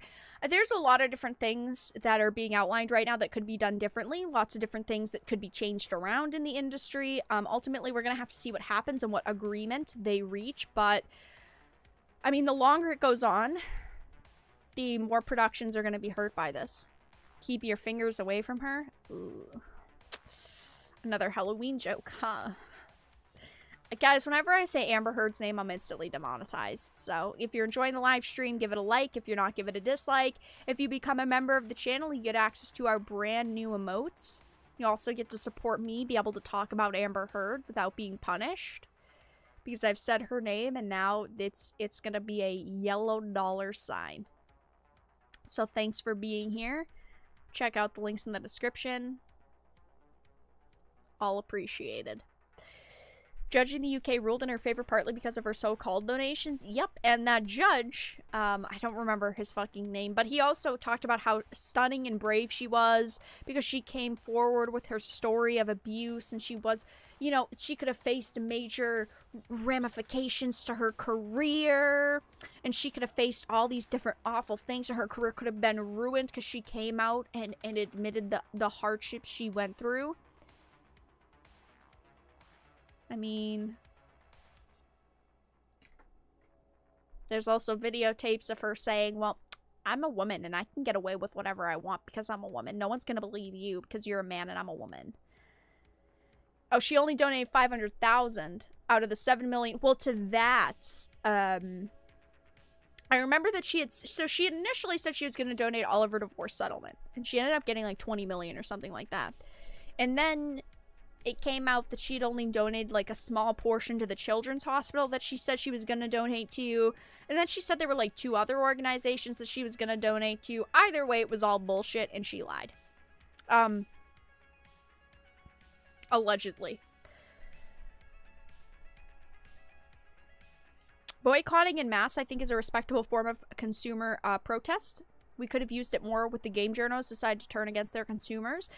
There's a lot of different things that are being outlined right now that could be done differently. Lots of different things that could be changed around in the industry. Ultimately, we're going to have to see what happens and what agreement they reach. But, I mean, the longer it goes on, the more productions are going to be hurt by this. Keep your fingers away from her. Ooh. Another Halloween joke, huh? Guys, whenever I say Amber Heard's name, I'm instantly demonetized. So, if you're enjoying the live stream, give it a like. If you're not, give it a dislike. If you become a member of the channel, you get access to our brand new emotes. You also get to support me, be able to talk about Amber Heard without being punished. Because I've said her name, and now it's gonna be a yellow dollar sign. So, thanks for being here. Check out the links in the description. All appreciated. Judge in the UK ruled in her favor partly because of her so-called donations. Yep, and that judge, I don't remember his fucking name, but he also talked about how stunning and brave she was because she came forward with her story of abuse, and she was, you know, she could have faced major ramifications to her career, and she could have faced all these different awful things, and her career could have been ruined because she came out and admitted the hardships she went through. I mean, there's also videotapes of her saying, well, I'm a woman and I can get away with whatever I want because I'm a woman. No one's going to believe you because you're a man and I'm a woman. Oh, she only donated 500,000 out of the 7 million. Well, to that, I remember that she had initially said she was going to donate all of her divorce settlement, and she ended up getting like 20 million or something like that. And then it came out that she'd only donated like a small portion to the children's hospital that she said she was going to donate to. And then she said there were like 2 other organizations that she was going to donate to. Either way, it was all bullshit and she lied. Allegedly. Boycotting en masse, I think, is a respectable form of consumer protest. We could have used it more with the game journals decided to turn against their consumers.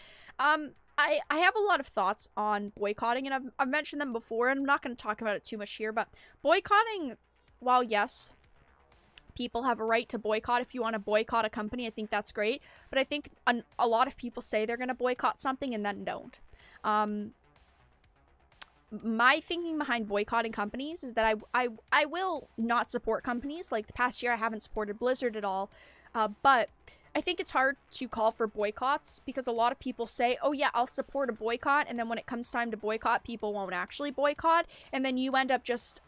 I have a lot of thoughts on boycotting, and I've mentioned them before, and I'm not going to talk about it too much here, but boycotting, while yes, people have a right to boycott if you want to boycott a company, I think that's great, but I think a lot of people say they're going to boycott something and then don't. My thinking behind boycotting companies is that I will not support companies. Like, the past year I haven't supported Blizzard at all, but I think it's hard to call for boycotts because a lot of people say, oh yeah, I'll support a boycott, and then when it comes time to boycott, people won't actually boycott, and then you end up just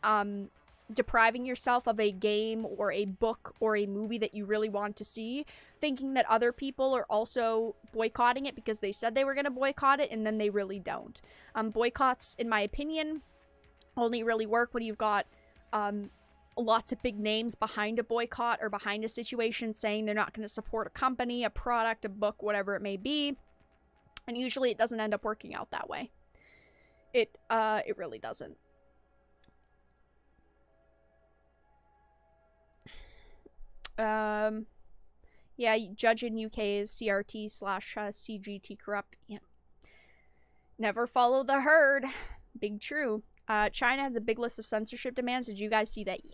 depriving yourself of a game or a book or a movie that you really want to see, thinking that other people are also boycotting it because they said they were going to boycott it, and then they really don't. Boycotts, in my opinion, only really work when you've got lots of big names behind a boycott or behind a situation saying they're not going to support a company, a product, a book, whatever it may be. And usually it doesn't end up working out that way. It really doesn't. Yeah, judge in UK is CRT/CGT corrupt. Yeah. Never follow the herd. Big true. China has a big list of censorship demands. Did you guys see that? Yeah.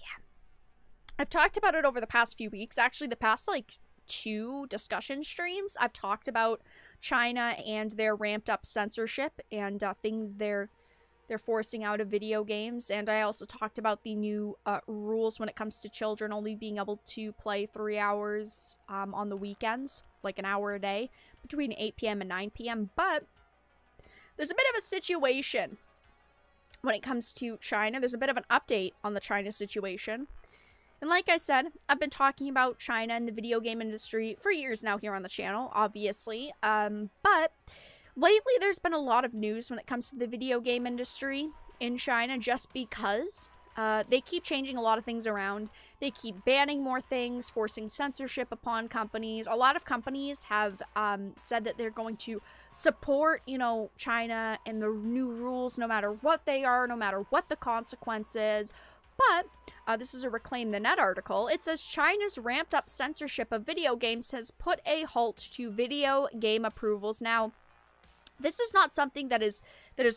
I've talked about it over the past few weeks. Actually, the past, like, 2 discussion streams, I've talked about China and their ramped up censorship and things they're forcing out of video games. And I also talked about the new rules when it comes to children only being able to play 3 hours on the weekends, like an hour a day, between 8 p.m. and 9 p.m. But there's a bit of a situation when it comes to China. There's a bit of an update on the China situation. And like I said, I've been talking about China and the video game industry for years now here on the channel, obviously. But Lately, there's been a lot of news when it comes to the video game industry in China just because they keep changing a lot of things around. They keep banning more things, forcing censorship upon companies. A lot of companies have said that they're going to support, you know, China and the new rules no matter what they are, no matter what the consequences. But this is a Reclaim the Net article. It says China's ramped up censorship of video games has put a halt to video game approvals. Now, this is not something that is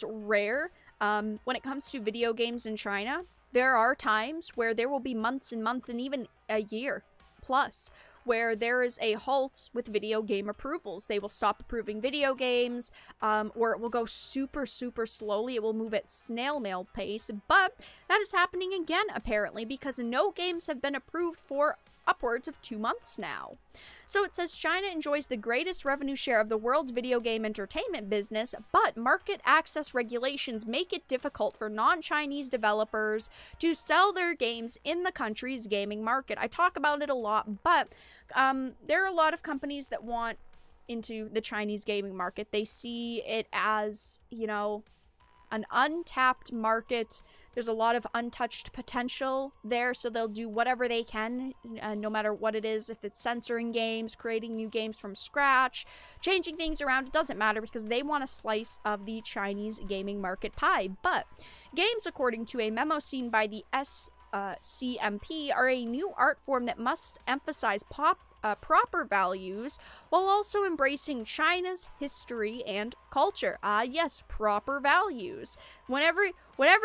rare when it comes to video games in China. There are times where there will be months and months and even a year plus where there is a halt with video game approvals. They will stop approving video games, or it will go super, super slowly. It will move at snail mail pace, but that is happening again, apparently, because no games have been approved for upwards of 2 months now. So it says China enjoys the greatest revenue share of the world's video game entertainment business, but market access regulations make it difficult for non-Chinese developers to sell their games in the country's gaming market. I talk about it a lot, but there are a lot of companies that want into the Chinese gaming market. They see it as, you know, an untapped market. There's a lot of untouched potential there, so they'll do whatever they can, no matter what it is. If it's censoring games, creating new games from scratch, changing things around, it doesn't matter because they want a slice of the Chinese gaming market pie. But games, according to a memo seen by the SCMP, are a new art form that must emphasize proper values while also embracing China's history and culture. Yes, proper values. Whenever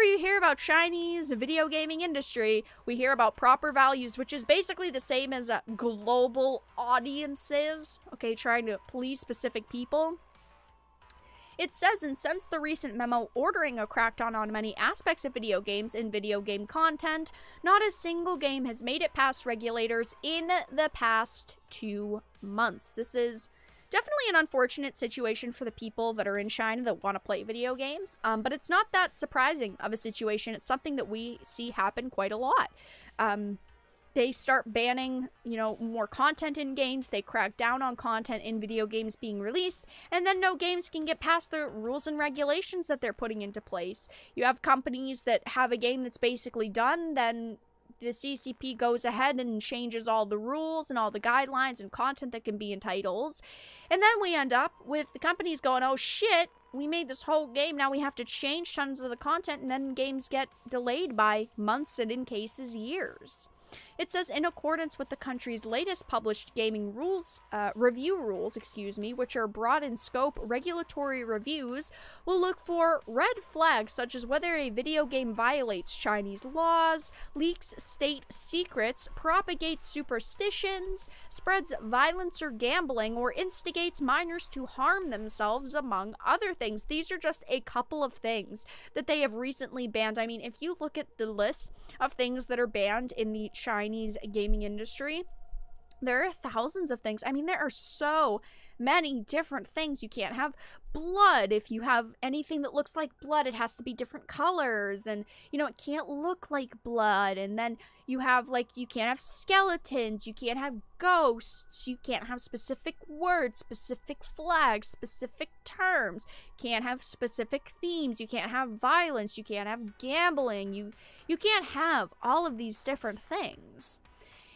you hear about Chinese video gaming industry, we hear about proper values, which is basically the same as global audiences, okay, trying to please specific people. It says, and since the recent memo ordering a crackdown on many aspects of video games and video game content, not a single game has made it past regulators in the past 2 months. This is definitely an unfortunate situation for the people that are in China that want to play video games, but it's not that surprising of a situation. It's something that we see happen quite a lot. They start banning, you know, more content in games. They crack down on content in video games being released, and then no games can get past the rules and regulations that they're putting into place. You have companies that have a game that's basically done, then the CCP goes ahead and changes all the rules and all the guidelines and content that can be in titles. And then we end up with the companies going, oh shit, we made this whole game, now we have to change tons of the content, and then games get delayed by months and in cases years. It says, in accordance with the country's latest published gaming rules, review rules, which are broad in scope, regulatory reviews will look for red flags such as whether a video game violates Chinese laws, leaks state secrets, propagates superstitions, spreads violence or gambling, or instigates minors to harm themselves, among other things. These are just a couple of things that they have recently banned. I mean, if you look at the list of things that are banned in the Chinese gaming industry, there are thousands of things. I mean, there are so many different things. You can't have blood. If you have anything that looks like blood, it has to be different colors, and you know, it can't look like blood. And then you have, like, you can't have skeletons, you can't have ghosts, you can't have specific words, specific flags, specific terms, can't have specific themes, you can't have violence, you can't have gambling, you can't have all of these different things.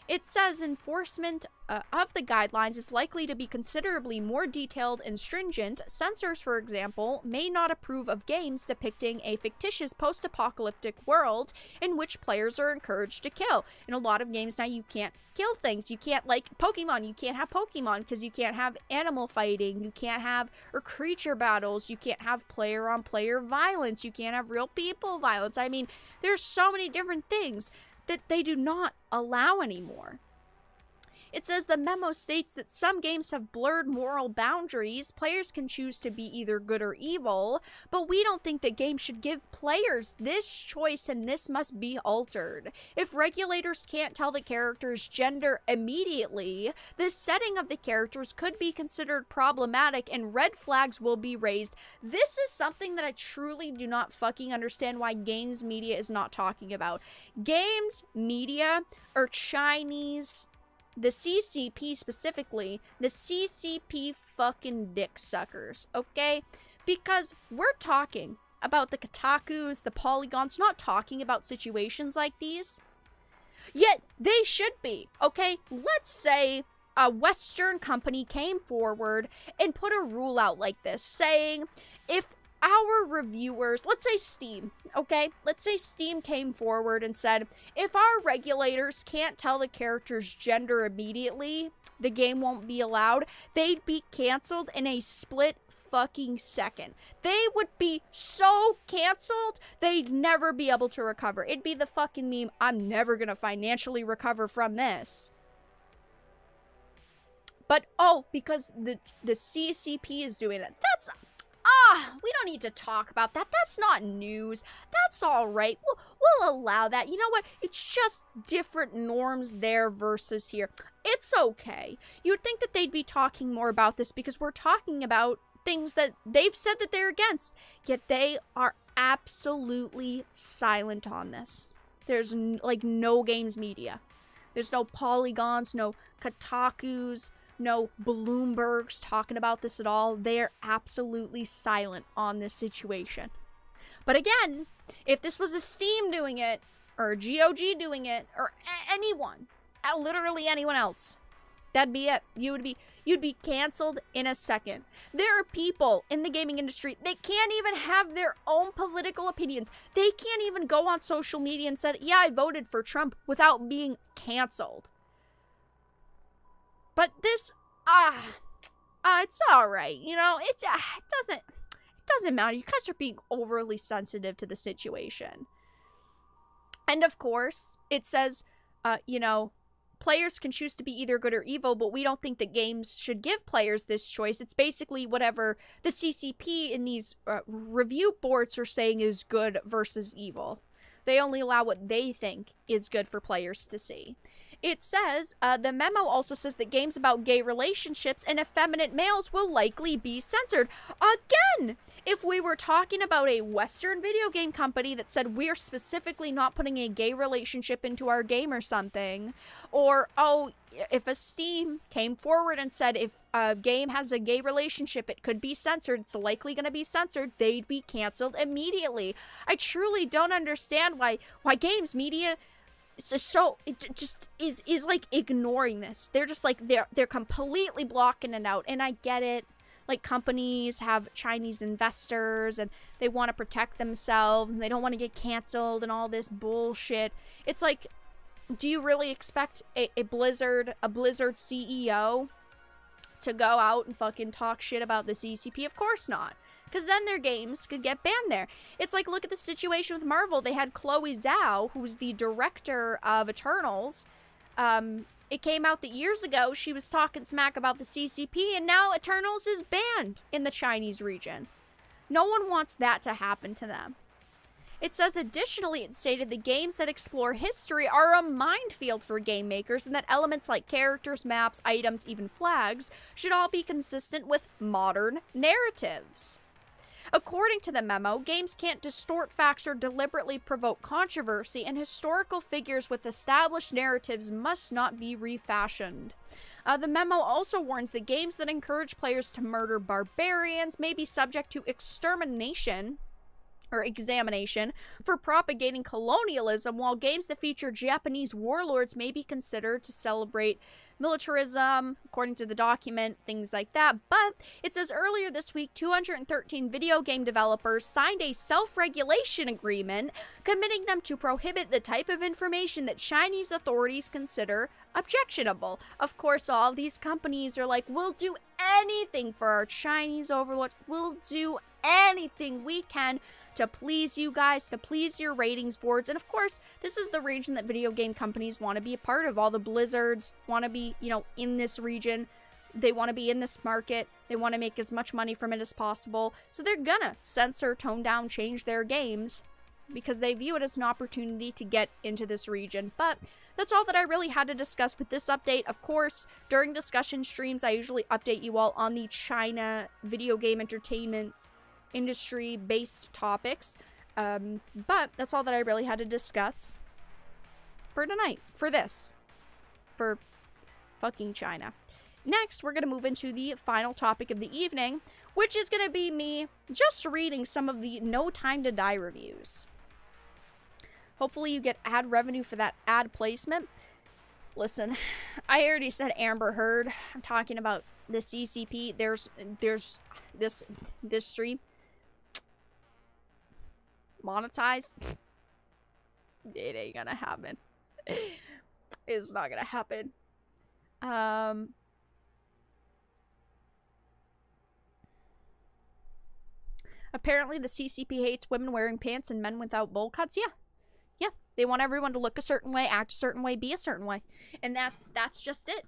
It says enforcement of the guidelines is likely to be considerably more detailed and stringent. Censors, for example, may not approve of games depicting a fictitious post-apocalyptic world in which players are encouraged to kill. In a lot of games now, you can't kill things. You can't, like Pokemon, you can't have Pokemon because you can't have animal fighting. You can't have creature battles. You can't have player-on-player violence. You can't have real people violence. I mean, there's so many different things that they do not allow anymore. It says the memo states that some games have blurred moral boundaries. Players can choose to be either good or evil, but we don't think that games should give players this choice, and this must be altered. If regulators can't tell the character's gender immediately, the setting of the characters could be considered problematic and red flags will be raised. This is something that I truly do not fucking understand why games media is not talking about. Games media are Chinese the CCP specifically, the CCP fucking dick suckers, okay? Because we're talking about the Kotakus, the Polygons, not talking about situations like these. Yet, they should be, okay? Let's say a Western company came forward and put a rule out like this, saying if our reviewers, let's say Steam, okay? Let's say Steam came forward and said, if our regulators can't tell the character's gender immediately, the game won't be allowed. They'd be canceled in a split fucking second. They would be so canceled, they'd never be able to recover. It'd be the fucking meme, I'm never gonna financially recover from this. But, oh, because the CCP is doing it. That's, we don't need to talk about that. That's not news. That's all right. We'll allow that. You know what? It's just different norms there versus here. It's okay. You'd think that they'd be talking more about this because we're talking about things that they've said that they're against. Yet they are absolutely silent on this. There's, like, no games media. There's no Polygons, no Kotakus, no Bloomberg's talking about this at all. They're absolutely silent on this situation. But again, if this was a Steam doing it, or a GOG doing it, or anyone, literally anyone else, that'd be it. You'd be canceled in a second. There are people in the gaming industry that can't even have their own political opinions. They can't even go on social media and say, yeah, I voted for Trump, without being canceled. But this, it's alright, you know, it doesn't matter. You guys are being overly sensitive to the situation. And of course, it says, you know, players can choose to be either good or evil, but we don't think that games should give players this choice. It's basically whatever the CCP in these review boards are saying is good versus evil. They only allow what they think is good for players to see. It says, the memo also says that games about gay relationships and effeminate males will likely be censored. Again, if we were talking about a Western video game company that said we're specifically not putting a gay relationship into our game or something, or, oh, if a Steam came forward and said if a game has a gay relationship, it could be censored, it's likely going to be censored, they'd be canceled immediately. I truly don't understand why games media is like ignoring this. They're just like, they're completely blocking it out. And I get it. Like, companies have Chinese investors and they want to protect themselves and they don't want to get canceled and all this bullshit. It's like, do you really expect a Blizzard CEO to go out and fucking talk shit about the CCP? Of course not. Because then their games could get banned there. It's like, look at the situation with Marvel. They had Chloe Zhao, who's the director of Eternals. It came out that years ago she was talking smack about the CCP, and now Eternals is banned in the Chinese region. No one wants that to happen to them. It says additionally, it stated the games that explore history are a minefield for game makers, and that elements like characters, maps, items, even flags should all be consistent with modern narratives. According to the memo, games can't distort facts or deliberately provoke controversy, and historical figures with established narratives must not be refashioned. The memo also warns that games that encourage players to murder barbarians may be subject to extermination or examination for propagating colonialism, while games that feature Japanese warlords may be considered to celebrate militarism, according to the document, things like that. But it says earlier this week, 213 video game developers signed a self-regulation agreement committing them to prohibit the type of information that Chinese authorities consider objectionable. Of course, all these companies are like, we'll do anything for our Chinese overlords. We'll do anything we can to please you guys, to please your ratings boards. And of course, this is the region that video game companies want to be a part of. All the Blizzards want to be, you know, in this region. They want to be in this market. They want to make as much money from it as possible. So they're gonna censor, tone down, change their games because they view it as an opportunity to get into this region. But that's all that I really had to discuss with this update. Of course, during discussion streams, I usually update you all on the China video game entertainment industry-based topics, but that's all that I really had to discuss for tonight, for Fucking China. Next, we're going to move into the final topic of the evening, which is going to be me just reading some of the No Time to Die reviews. Hopefully you get ad revenue for that ad placement. Listen, I already said Amber Heard. I'm talking about the CCP. There's this stream. Monetized. It ain't gonna happen. It's not gonna happen. Apparently the CCP hates women wearing pants and men without bowl cuts. Yeah. Yeah. They want everyone to look a certain way, act a certain way, be a certain way. And that's just it.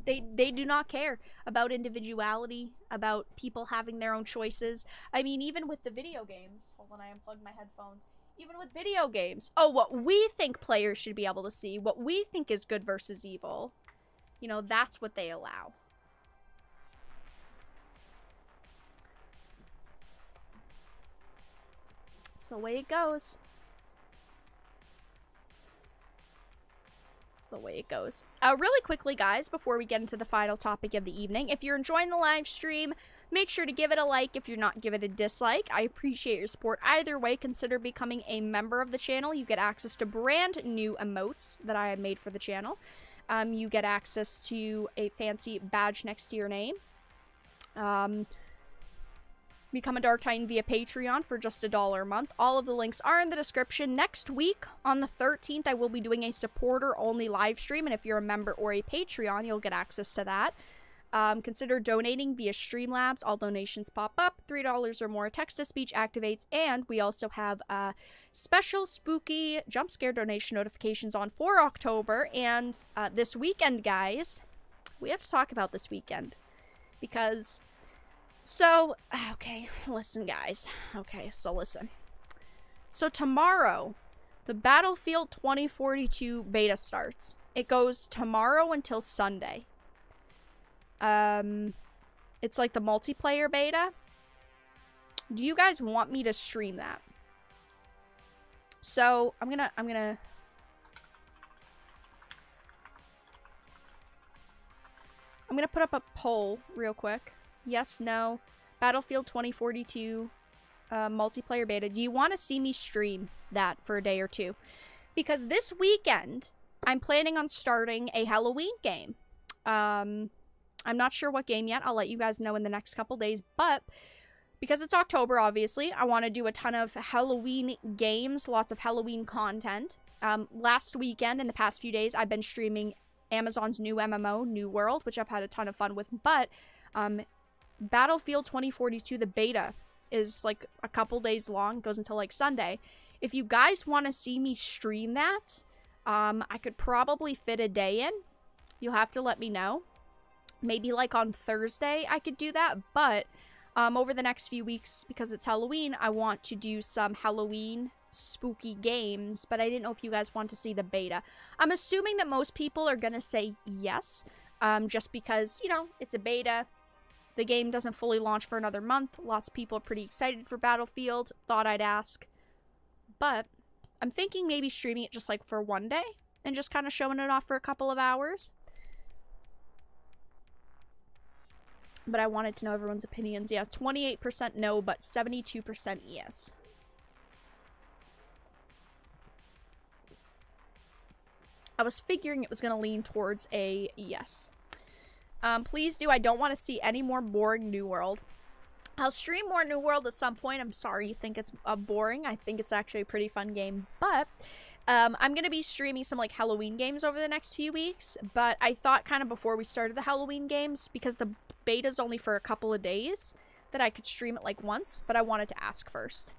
They do not care about individuality, about people having their own choices. I mean, even with the video games. Hold on, I unplugged my headphones. Even with video games. Oh, what we think players should be able to see, what we think is good versus evil. You know, that's what they allow. It's the way it goes. It's the way it goes. Really quickly, guys, before we get into the final topic of the evening, if you're enjoying the live stream, make sure to give it a like. If you're not, give it a dislike. I appreciate your support. Either way, consider becoming a member of the channel. You get access to brand new emotes that I have made for the channel. You get access to a fancy badge next to your name. Become a Dark Titan via Patreon for just $1 a month. All of the links are in the description. Next week, on the 13th, I will be doing a supporter-only live stream, and if you're a member or a Patreon, you'll get access to that. Consider donating via Streamlabs. All donations pop up. $3 or more text-to-speech activates, and we also have special spooky jump scare donation notifications on for October. And this weekend, guys, we have to talk about this weekend because... So, okay, listen, guys. Okay, so listen. So tomorrow, the Battlefield 2042 beta starts. It goes tomorrow until Sunday. It's like the multiplayer beta. Do you guys want me to stream that? So, I'm gonna put up a poll real quick. Yes, no. Battlefield 2042 multiplayer beta. Do you want to see me stream that for a day or two? Because this weekend, I'm planning on starting a Halloween game. I'm not sure what game yet. I'll let you guys know in the next couple days. But because it's October, obviously, I want to do a ton of Halloween games, lots of Halloween content. Last weekend, in the past few days, I've been streaming Amazon's new MMO, New World, which I've had a ton of fun with. But Battlefield 2042, the beta, is like a couple days long, goes until like Sunday. If you guys want to see me stream that, I could probably fit a day in. You'll have to let me know. Maybe like on Thursday I could do that, but over the next few weeks, because it's Halloween, I want to do some Halloween spooky games, but I didn't know if you guys want to see the beta. I'm assuming that most people are gonna say yes, just because, you know, it's a beta. The game doesn't fully launch for another month. Lots of people are pretty excited for Battlefield. Thought I'd ask. But I'm thinking maybe streaming it just like for one day and just kind of showing it off for a couple of hours. But I wanted to know everyone's opinions. Yeah, 28% no, but 72% yes. I was figuring it was going to lean towards a yes. Please do. I don't want to see any more boring New World. I'll stream more New World at some point. I'm sorry you think it's boring. I think it's actually a pretty fun game. But I'm going to be streaming some like Halloween games over the next few weeks. But I thought kind of before we started the Halloween games, because the beta's only for a couple of days, that I could stream it like once. But I wanted to ask first.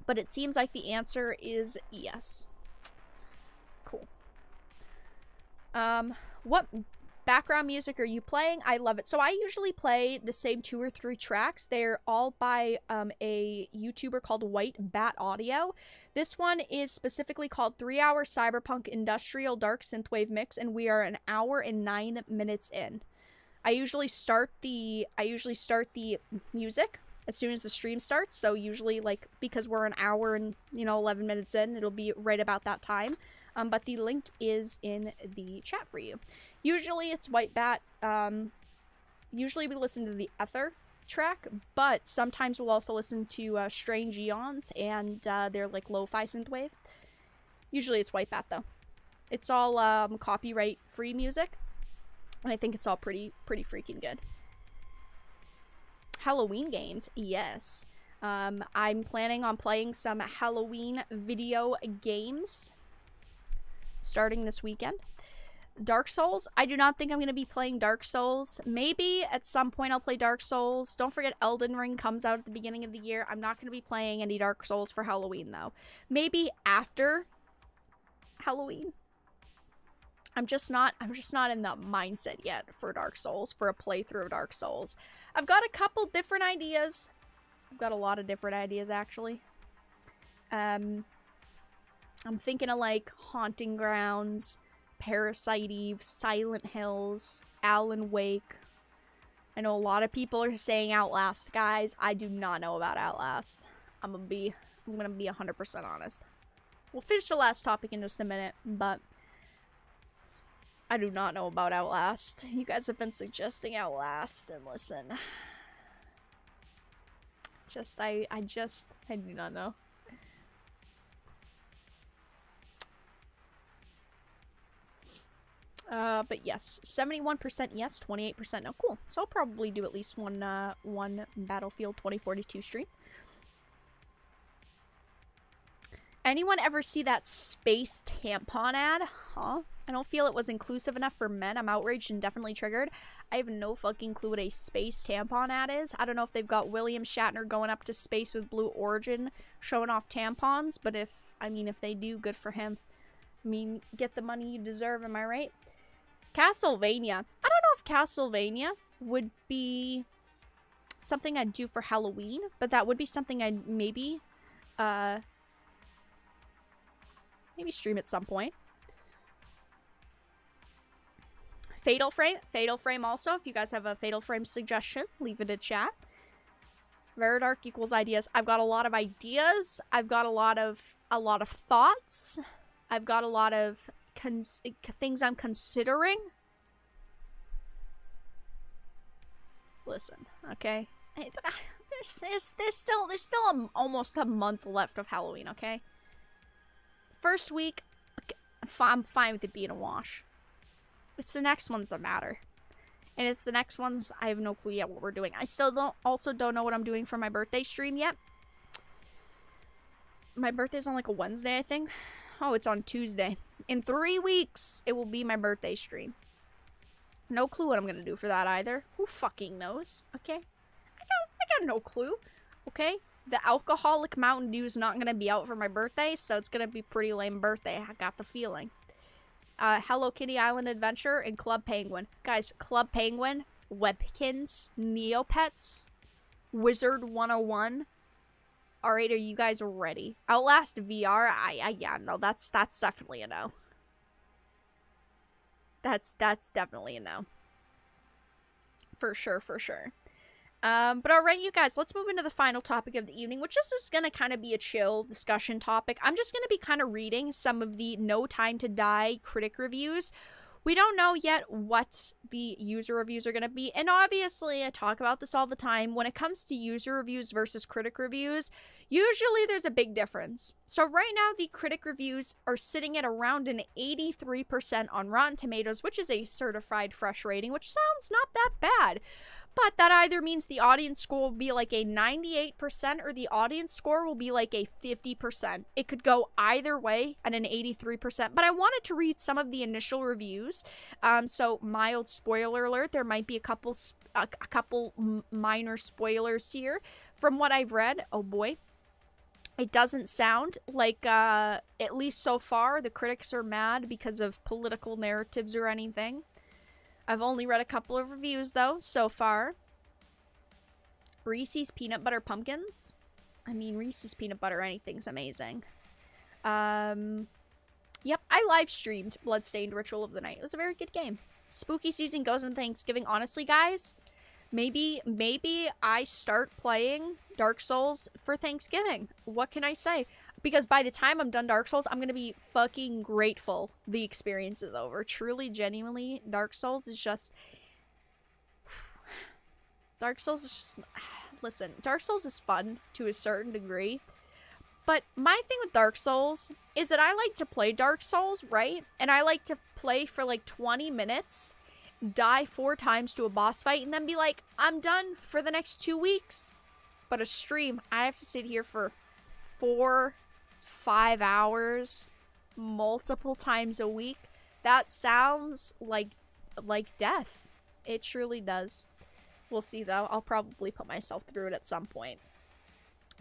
But it seems like the answer is yes. Cool. What background music are you playing? I love it. So I usually play the same 2 or 3 tracks. They're all by a YouTuber called White Bat Audio. This one is specifically called 3-Hour Cyberpunk Industrial Dark Synthwave Mix, and we are 1 hour and 9 minutes in. I usually start the music as soon as the stream starts. So usually, like, because we're 1 hour and 11 minutes in, it'll be right about that time. But the link is in the chat for you. Usually it's White Bat. Usually we listen to the Ether track, but sometimes we'll also listen to Strange Eons and their like lo-fi synthwave. Usually it's White Bat though. It's all copyright free music, and I think it's all pretty freaking good. Halloween games, yes. I'm planning on playing some Halloween video games starting this weekend. Dark Souls, I do not think I'm going to be playing Dark Souls. Maybe at some point I'll play Dark Souls. Don't forget Elden Ring comes out at the beginning of the year. I'm not going to be playing any Dark Souls for Halloween though. Maybe after Halloween. I'm just not in the mindset yet for Dark Souls, for a playthrough of Dark Souls. I've got a couple different ideas. I've got a lot of different ideas actually. I'm thinking of like Haunting Grounds, Parasite Eve, Silent Hills, Alan Wake. I know a lot of people are saying Outlast, guys. I do not know about Outlast. I'm gonna be 100% honest. We'll finish the last topic in just a minute, but I do not know about Outlast. You guys have been suggesting Outlast, and listen, I do not know. But yes, 71% yes, 28% no. Cool. So I'll probably do at least one Battlefield 2042 stream. Anyone ever see that space tampon ad? Huh? I don't feel it was inclusive enough for men. I'm outraged and definitely triggered. I have no fucking clue what a space tampon ad is. I don't know if they've got William Shatner going up to space with Blue Origin showing off tampons, but if they do, good for him. I mean, get the money you deserve, am I right? Castlevania. I don't know if Castlevania would be something I'd do for Halloween, but that would be something I'd maybe stream at some point. Fatal Frame also. If you guys have a Fatal Frame suggestion, leave it in chat. Varadark equals ideas. I've got a lot of ideas. I've got a lot of thoughts. I've got a lot of things I'm considering. Listen, okay? There's still almost a month left of Halloween, okay? First week, I'm fine with it being a wash. It's the next ones that matter. And it's the next ones, I have no clue yet what we're doing. I still don't know what I'm doing for my birthday stream yet. My birthday's on like a Wednesday, I think. Oh, it's on Tuesday. In 3 weeks, it will be my birthday stream. No clue what I'm gonna do for that either. Who fucking knows? Okay? I got no clue. Okay? The alcoholic Mountain Dew is not gonna be out for my birthday, so it's gonna be pretty lame birthday. I got the feeling. Hello Kitty Island Adventure and Club Penguin. Guys, Club Penguin, Webkins, Neopets, Wizard 101. Alright, are you guys ready? Outlast VR? Yeah, no, that's definitely a no. That's definitely a no. For sure. But alright, you guys, let's move into the final topic of the evening, which is gonna kind of be a chill discussion topic. I'm just gonna be kind of reading some of the No Time to Die critic reviews. We don't know yet what the user reviews are going to be, and obviously I talk about this all the time. When it comes to user reviews versus critic reviews, usually there's a big difference. So right now the critic reviews are sitting at around an 83% on Rotten Tomatoes, which is a certified fresh rating, which sounds not that bad. But that either means the audience score will be like a 98% or the audience score will be like a 50%. It could go either way at an 83%. But I wanted to read some of the initial reviews. So mild spoiler alert. There might be a couple minor spoilers here. From what I've read, oh boy, it doesn't sound like, at least so far, the critics are mad because of political narratives or anything. I've only read a couple of reviews, though, so far. Reese's Peanut Butter Pumpkins. I mean, Reese's Peanut Butter anything's amazing. Yep, I live streamed Bloodstained Ritual of the Night. It was a very good game. Spooky season goes into Thanksgiving. Honestly, guys, maybe I start playing Dark Souls for Thanksgiving. What can I say? Because by the time I'm done Dark Souls, I'm gonna be fucking grateful the experience is over. Truly, genuinely, Dark Souls is just... Listen, Dark Souls is fun to a certain degree. But my thing with Dark Souls is that I like to play Dark Souls, right? And I like to play for like 20 minutes, die 4 times to a boss fight, and then be like, I'm done for the next 2 weeks. But a stream, I have to sit here for 4-5 hours multiple times a week. That sounds like death. It truly does. We'll see though. I'll probably put myself through it at some point.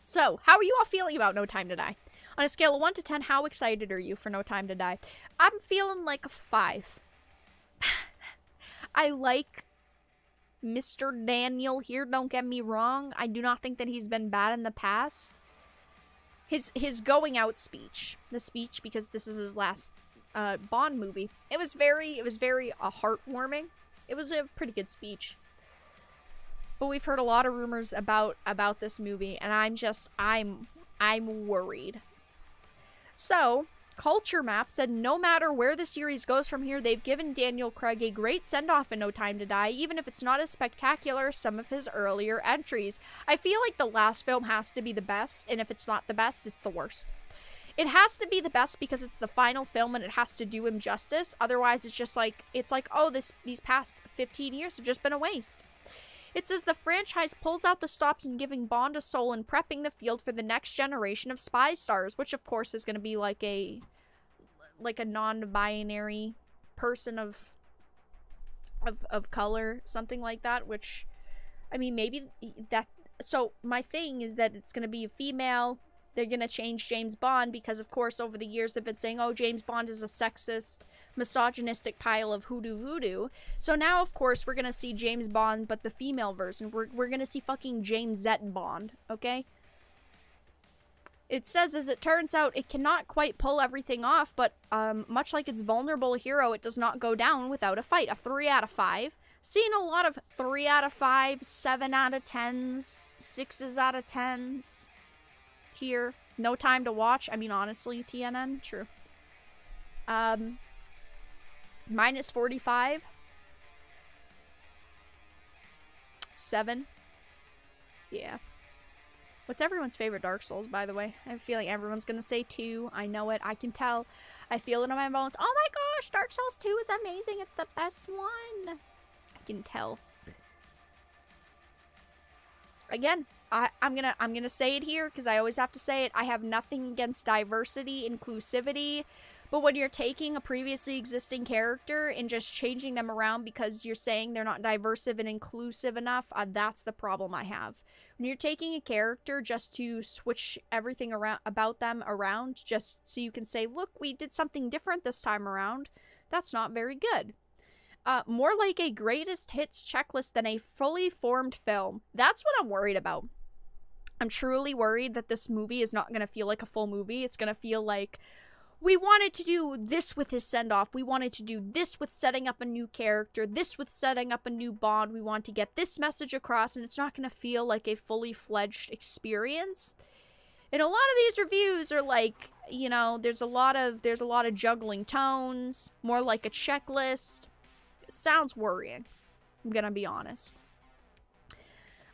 So, how are you all feeling about No Time to Die? On a scale of 1 to 10, how excited are you for No Time to Die? I'm feeling like a 5. I like Mr. Daniel here, don't get me wrong. I do not think that he's been bad in the past. His going out speech, the speech, because this is his last Bond movie, it was very heartwarming. It was a pretty good speech. But we've heard a lot of rumors about this movie, and I'm worried. So, Culture Map said no matter where the series goes from here, they've given Daniel Craig a great send-off in No Time to Die, even if it's not as spectacular as some of his earlier entries. I feel like the last film has to be the best, and if it's not the best, it's the worst. It has to be the best because it's the final film and it has to do him justice. Otherwise, it's like, oh, these past 15 years have just been a waste. It says the franchise pulls out the stops in giving Bond a soul and prepping the field for the next generation of spy stars, which of course is going to be like a non-binary person of color, something like that, which, I mean, maybe that, so my thing is that it's going to be a female. They're going to change James Bond because, of course, over the years they've been saying, oh, James Bond is a sexist, misogynistic pile of hoodoo voodoo. So now, of course, we're going to see James Bond, but the female version. We're going to see fucking James Z Bond, okay? It says, as it turns out, it cannot quite pull everything off, but much like its vulnerable hero, it does not go down without a fight. A 3 out of 5. Seen a lot of 3 out of 5, 7 out of 10s, 6s out of 10s. Here. No time to watch. I mean, honestly, TNN. True. Minus 45. 7. Yeah. What's everyone's favorite Dark Souls, by the way? I have a feeling everyone's gonna say 2. I know it. I can tell. I feel it in my bones. Oh my gosh, Dark Souls 2 is amazing. It's the best one. I can tell. Again, I'm gonna say it here because I always have to say it. I have nothing against diversity, inclusivity, but when you're taking a previously existing character and just changing them around because you're saying they're not diverse and inclusive enough, that's the problem I have. When you're taking a character just to switch everything around about them around, just so you can say, look, we did something different this time around, that's not very good. More like a greatest hits checklist than a fully formed film. That's what I'm worried about. I'm truly worried that this movie is not going to feel like a full movie. It's going to feel like, we wanted to do this with his send-off. We wanted to do this with setting up a new character. This with setting up a new Bond. We want to get this message across, and it's not going to feel like a fully fledged experience. And a lot of these reviews are like, you know, there's a lot of juggling tones, more like a checklist. It sounds worrying. I'm gonna be honest.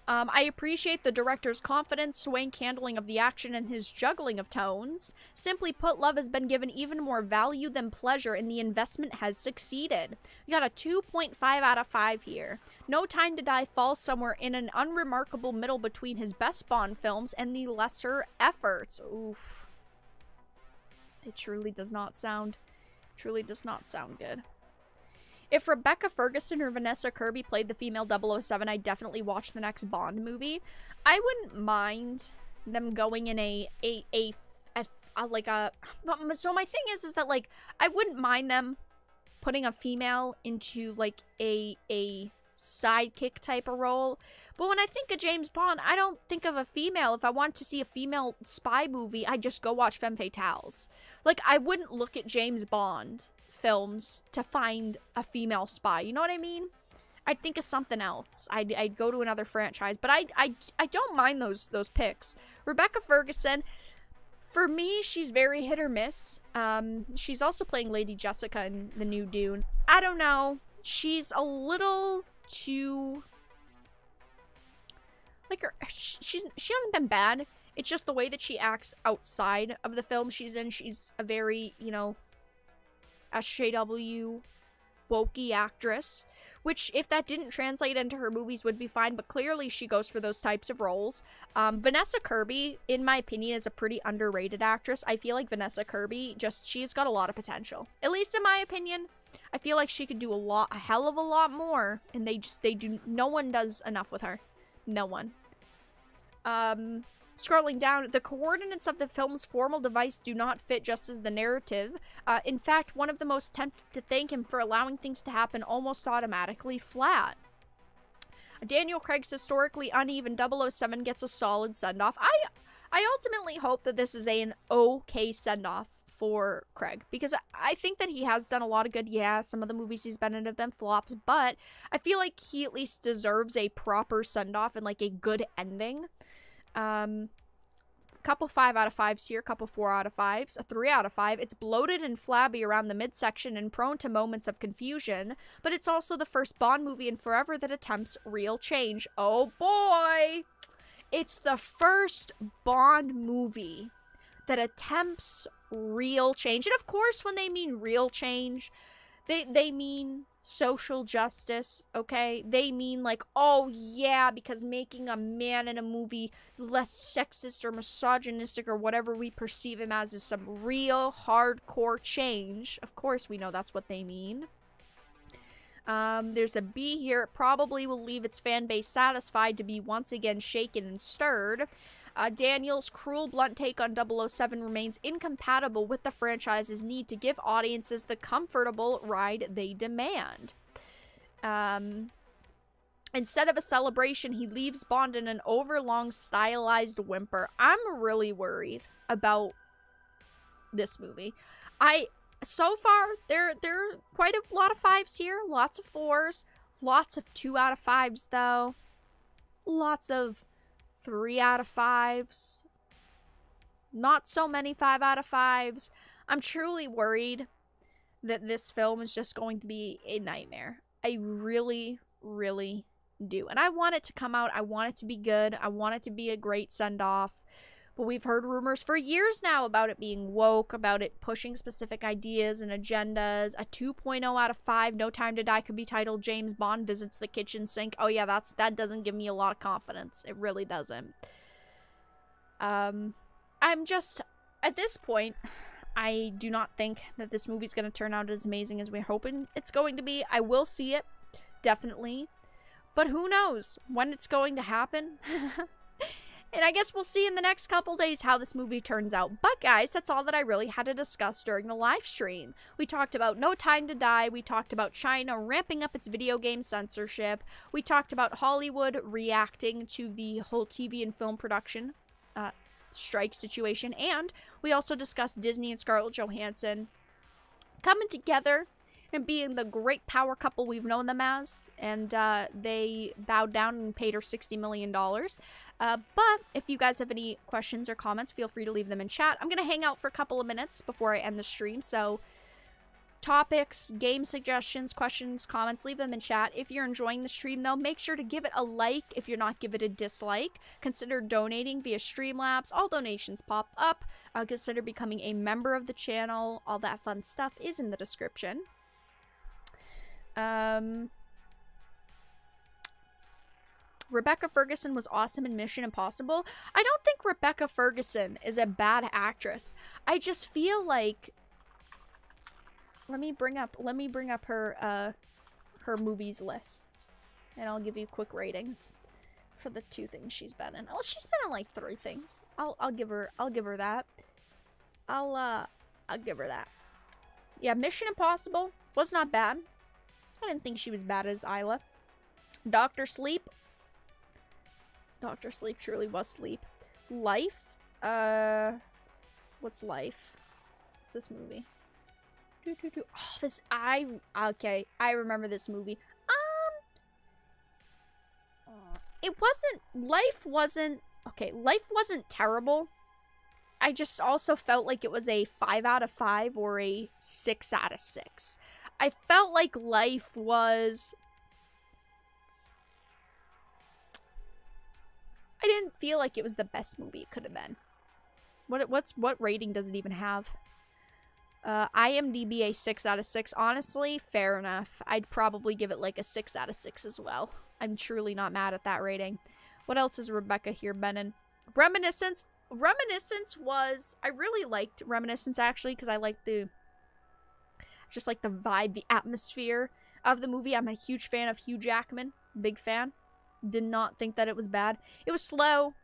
I appreciate the director's confidence, swank handling of the action, and his juggling of tones. Simply put, love has been given even more value than pleasure, and the investment has succeeded. We got a 2.5 out of 5 here. No Time to Die falls somewhere in an unremarkable middle between his best Bond films and the lesser efforts. Oof. It truly does not sound good. If Rebecca Ferguson or Vanessa Kirby played the female 007, I'd definitely watch the next Bond movie. I wouldn't mind them going in so my thing is that, like, I wouldn't mind them putting a female into, like, a sidekick type of role. But when I think of James Bond, I don't think of a female. If I want to see a female spy movie, I just go watch Femme Fatales. Like, I wouldn't look at James Bond films to find a female spy, you know what I mean? I'd think of something else. I'd go to another franchise, but I don't mind those picks. Rebecca Ferguson, For me, she's very hit or miss. She's also playing Lady Jessica in the new Dune. I don't know. She's a little too... like, she hasn't been bad. It's just the way that she acts outside of the film she's in. She's a very, you know, SJW wokey actress, which if that didn't translate into her movies would be fine, but clearly she goes for those types of roles. Vanessa Kirby, in my opinion, is a pretty underrated actress. I feel like Vanessa Kirby, she's got a lot of potential. At least in my opinion. I feel like she could do a hell of a lot more, and no one does enough with her. No one. Scrolling down, the coordinates of the film's formal device do not fit just as the narrative. In fact, one of the most tempted to thank him for allowing things to happen almost automatically flat. Daniel Craig's historically uneven 007 gets a solid send-off. I ultimately hope that this is an okay send-off for Craig, because I think that he has done a lot of good. Yeah, some of the movies he's been in have been flops, but I feel like he at least deserves a proper send-off and like a good ending. Couple 5 out of 5s here, couple 4 out of 5s, a 3 out of 5. It's bloated and flabby around the midsection and prone to moments of confusion, but it's also the first Bond movie in forever that attempts real change. Oh boy! It's the first Bond movie that attempts real change. And of course, when they mean real change, they mean social justice, okay? They mean like, oh yeah, because making a man in a movie less sexist or misogynistic or whatever we perceive him as is some real hardcore change. Of course we know that's what they mean. There's a B here. It probably will leave its fan base satisfied to be once again shaken and stirred. Daniel's cruel, blunt take on 007 remains incompatible with the franchise's need to give audiences the comfortable ride they demand. Instead of a celebration, he leaves Bond in an overlong, stylized whimper. I'm really worried about this movie. So far, there are quite a lot of 5s here, lots of 4s, lots of 2 out of 5s, though. Lots of 3 out of 5s. Not so many 5 out of 5s. I'm truly worried that this film is just going to be a nightmare. I really, really do. And I want it to come out. I want it to be good. I want it to be a great send-off. But we've heard rumors for years now about it being woke, about it pushing specific ideas and agendas. A 2.0 out of 5, No Time to Die could be titled James Bond Visits the Kitchen Sink. Oh yeah, that doesn't give me a lot of confidence. It really doesn't. I'm just, at this point, I do not think that this movie's going to turn out as amazing as we're hoping it's going to be. I will see it, definitely. But who knows when it's going to happen? And I guess we'll see in the next couple days how this movie turns out. But guys, that's all that I really had to discuss during the live stream. We talked about No Time to Die. We talked about China ramping up its video game censorship. We talked about Hollywood reacting to the whole TV and film production strike situation. And we also discussed Disney and Scarlett Johansson coming together and being the great power couple we've known them as, and they bowed down and paid her $60 million. But if you guys have any questions or comments, feel free to leave them in chat. I'm going to hang out for a couple of minutes before I end the stream, so topics, game suggestions, questions, comments, leave them in chat. If you're enjoying the stream, though, make sure to give it a like. If you're not, give it a dislike. Consider donating via Streamlabs. All donations pop up. Consider becoming a member of the channel. All that fun stuff is in the description. Rebecca Ferguson was awesome in Mission Impossible. I don't think Rebecca Ferguson is a bad actress. I just feel like, let me bring up her movies lists, and I'll give you quick ratings for the 2 things she's been in. Oh, she's been in like 3 things. I'll give her that. I'll give her that. Yeah, Mission Impossible was not bad. I didn't think she was bad as Isla. Dr. Sleep. Dr. Sleep truly was sleep. Life. What's Life? What's this movie? Oh, okay, I remember this movie. Life wasn't terrible. I just also felt like it was a 5 out of 5 or a 6 out of 6. I felt like Life was... I didn't feel like it was the best movie it could have been. What rating does it even have? IMDb a 6 out of 6. Honestly, fair enough. I'd probably give it like a 6 out of 6 as well. I'm truly not mad at that rating. What else is Rebecca here, Benin? Reminiscence. Reminiscence was... I really liked Reminiscence, actually, because I liked the... just like the vibe, the atmosphere of the movie. I'm a huge fan of Hugh Jackman. Big fan. Did not think that it was bad. It was slow.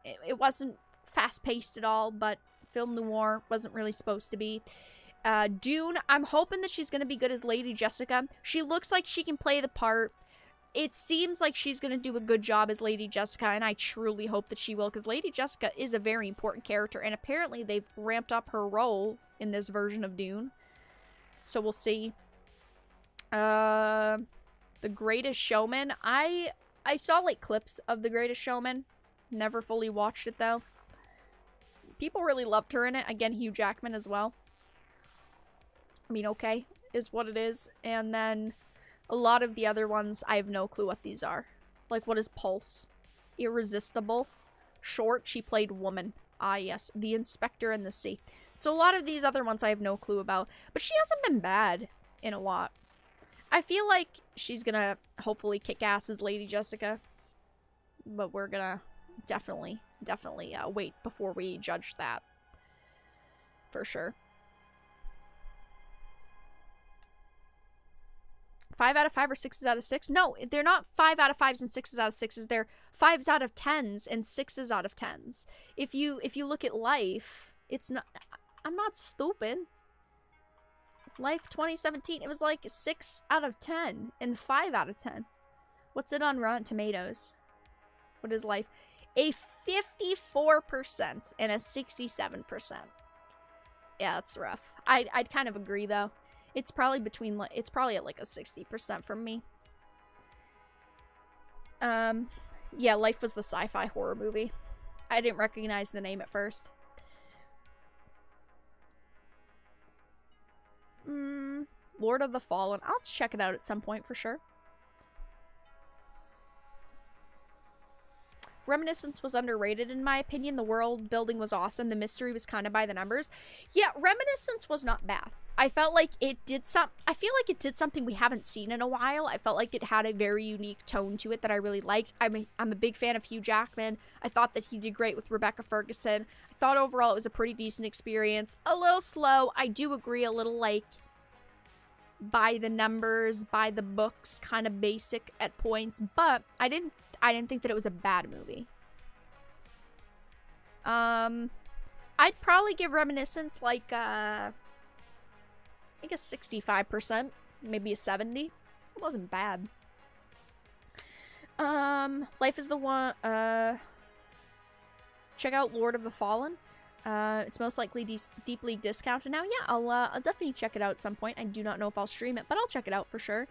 It wasn't fast-paced at all, but film noir wasn't really supposed to be. Dune, I'm hoping that she's going to be good as Lady Jessica. She looks like she can play the part. It seems like she's going to do a good job as Lady Jessica, and I truly hope that she will, because Lady Jessica is a very important character, and apparently they've ramped up her role in this version of Dune. So we'll see. The Greatest Showman. I saw, like, clips of The Greatest Showman. Never fully watched it, though. People really loved her in it. Again, Hugh Jackman as well. I mean, okay, is what it is. And then a lot of the other ones, I have no clue what these are. Like, what is Pulse? Irresistible. Short, she played Woman. Ah, yes. The Inspector and the Sea. So a lot of these other ones I have no clue about. But she hasn't been bad in a lot. I feel like she's gonna hopefully kick ass as Lady Jessica. But we're gonna definitely wait before we judge that. For sure. 5 out of 5 or 6 out of 6? No, they're not 5 out of 5s and 6 out of 6s. They're 5s out of 10s and 6s out of 10s. If you look at Life, it's not... I'm not stupid. Life 2017, it was like 6 out of 10 and 5 out of 10. What's it on Rotten Tomatoes? What is Life? A 54% and a 67%. Yeah, that's rough. I'd kind of agree, though. It's probably it's probably at like a 60% from me. Yeah, Life was the sci-fi horror movie. I didn't recognize the name at first. Lord of the Fallen. I'll check it out at some point for sure. Reminiscence was underrated in my opinion. The world building was awesome. The mystery was kind of by the numbers. Yeah, Reminiscence was not bad. I felt like it did something we haven't seen in a while. I felt like it had a very unique tone to it that I really liked. I'm a big fan of Hugh Jackman. I thought that he did great with Rebecca Ferguson. I thought overall it was a pretty decent experience. A little slow. I do agree, a little like by the numbers, by the books, kind of basic at points, but I didn't think that it was a bad movie. I'd probably give Reminiscence like I think a 65%, maybe a 70. It wasn't bad. Life is the One. Check out Lord of the Fallen. It's most likely deeply discounted now. Yeah, I'll definitely check it out at some point. I do not know if I'll stream it, but I'll check it out for sure.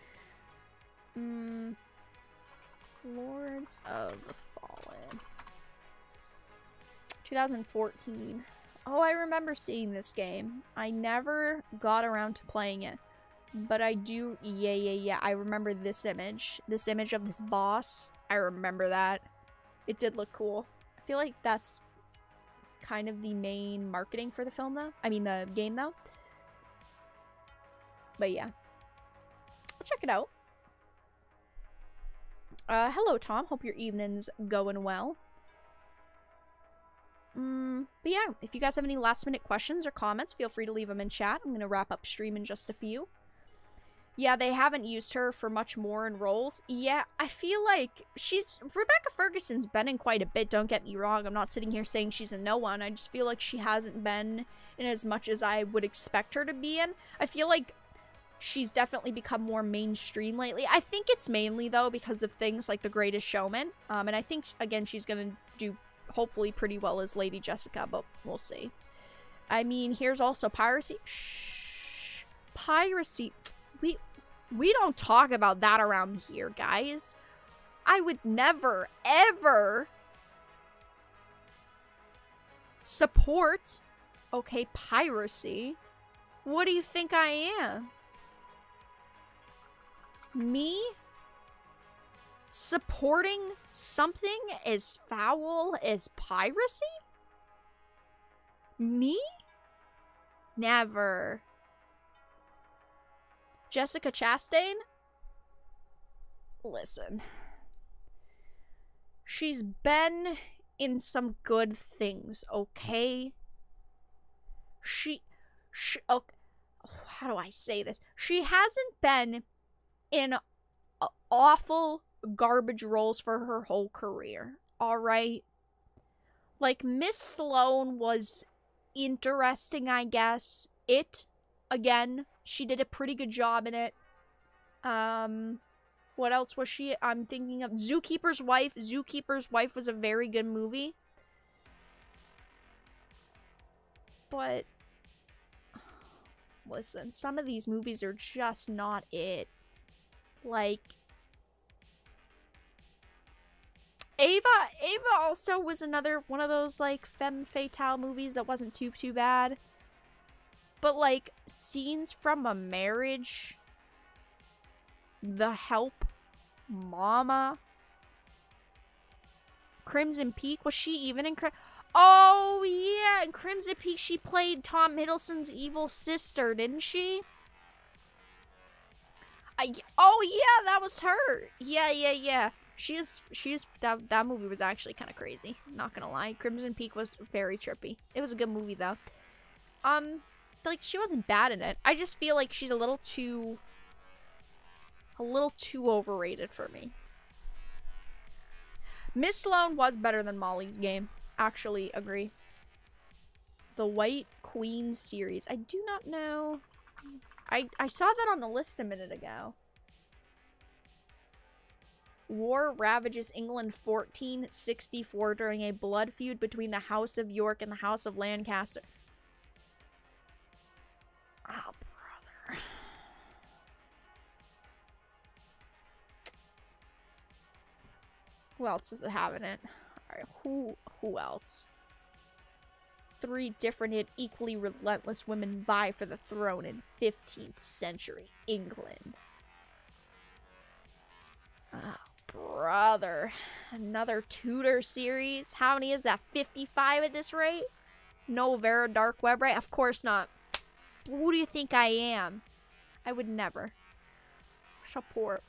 Lords of the Fallen. 2014. Oh, I remember seeing this game. I never got around to playing it. But I do... Yeah. I remember this image. This image of this boss. I remember that. It did look cool. I feel like that's kind of the main marketing for the film, though. I mean, the game, though. But yeah. I'll check it out. Hello, Tom. Hope your evening's going well. But yeah, if you guys have any last-minute questions or comments, feel free to leave them in chat. I'm gonna wrap up stream in just a few. Yeah, they haven't used her for much more in roles. Yeah, I feel like Rebecca Ferguson's been in quite a bit, don't get me wrong. I'm not sitting here saying she's a no one. I just feel like she hasn't been in as much as I would expect her to be in. I feel like she's definitely become more mainstream lately. I think it's mainly, though, because of things like The Greatest Showman. And I think, again, she's gonna do hopefully pretty well as Lady Jessica, but we'll see. I mean, here's also piracy. Shh. Piracy. We don't talk about that around here, guys. I would never, ever Support. Okay, piracy. What do you think I am? Me? Supporting something as foul as piracy? Me? Never. Jessica Chastain? Listen. She's been in some good things, okay? Okay, how do I say this? She hasn't been in awful garbage roles for her whole career, alright? Like, Miss Sloane was interesting, I guess. Again, she did a pretty good job in it. What else was she? I'm thinking of Zookeeper's Wife. Zookeeper's Wife was a very good movie. But, listen, some of these movies are just not it. Like, Ava also was another one of those, like, femme fatale movies that wasn't too bad. But, like, Scenes from a Marriage, The Help, Mama, Crimson Peak, was she even in Oh, yeah, in Crimson Peak she played Tom Hiddleston's evil sister, didn't she? Oh, yeah, that was her. Yeah. That movie was actually kind of crazy. Not gonna lie. Crimson Peak was very trippy. It was a good movie, though. Like, she wasn't bad in it. I just feel like she's a little too overrated for me. Miss Sloane was better than Molly's Game. Actually, agree. The White Queen series. I do not know. I saw that on the list a minute ago. War ravages England 1464 during a blood feud between the House of York and the House of Lancaster. Oh, brother. Who else does it have in it? Alright, who else? 3 different yet equally relentless women vie for the throne in 15th century England. Oh, brother. Another Tudor series? How many is that? 55 at this rate? No Varadark web, right? Of course not. Who do you think I am? I would never support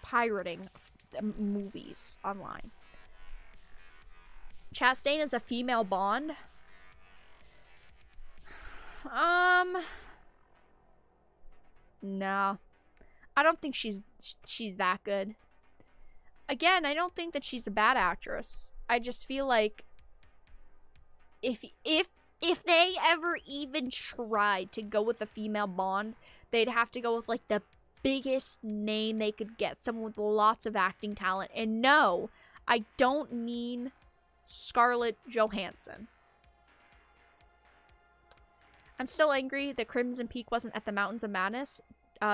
pirating movies online. Chastain is a female Bond. No. I don't think she's that good. Again, I don't think that she's a bad actress. I just feel like if they ever even tried to go with a female Bond, they'd have to go with, like, the biggest name they could get. Someone with lots of acting talent. And no, I don't mean Scarlett Johansson. I'm still angry that Crimson Peak wasn't at the Mountains of Madness.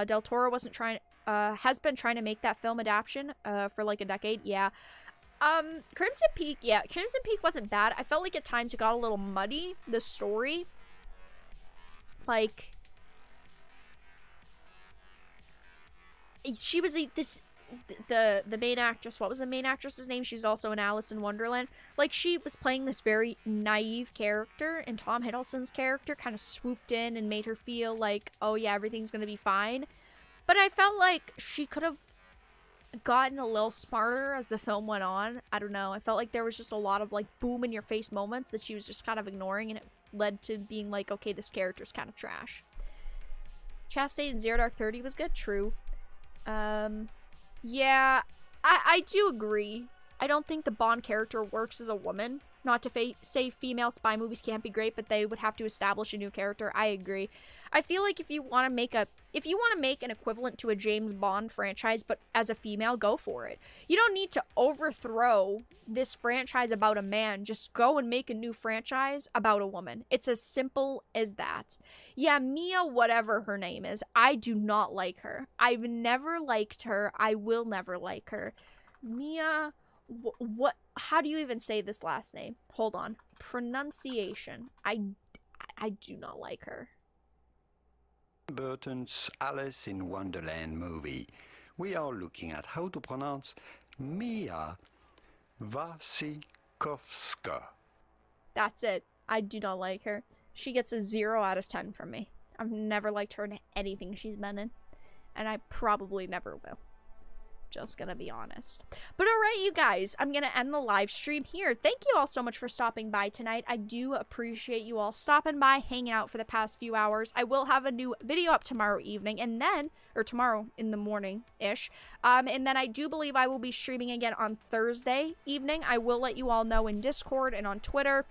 Del Toro has been trying to make that film adaptation for like a decade. Yeah. Crimson Peak wasn't bad. I felt like at times it got a little muddy, the story. Like, she was the main actress. What was the main actress's name? She was also in Alice in Wonderland. Like, she was playing this very naive character, and Tom Hiddleston's character kind of swooped in and made her feel like, oh yeah, everything's gonna be fine. But I felt like she could have gotten a little smarter as the film went on. I don't know. I felt like there was just a lot of, like, boom in your face moments that she was just kind of ignoring, and it led to being like, okay, this character's kind of trash. Chastain in Zero Dark 30 was good, true. Yeah, I do agree. I don't think the Bond character works as a woman. Not to say female spy movies can't be great, but they would have to establish a new character. I agree. I feel like if you want to make an equivalent to a James Bond franchise, but as a female, go for it. You don't need to overthrow this franchise about a man. Just go and make a new franchise about a woman. It's as simple as that. Yeah, Mia, whatever her name is, I do not like her. I've never liked her. I will never like her. Mia, what? How do you even say this last name? Hold on. pronunciation. I do not like her. Burton's Alice in Wonderland movie. We are looking at how to pronounce Mia Wasikowska. That's it. I do not like her. She gets a 0 out of 10 from me. I've never liked her in anything she's been in. And I probably never will. Just gonna be honest. But alright, you guys, I'm gonna end the live stream here. Thank you all so much for stopping by tonight. I do appreciate you all stopping by, hanging out for the past few hours. I will have a new video up tomorrow evening, and then, or tomorrow in the morning-ish. And then I do believe I will be streaming again on Thursday evening. I will let you all know in Discord and on Twitter.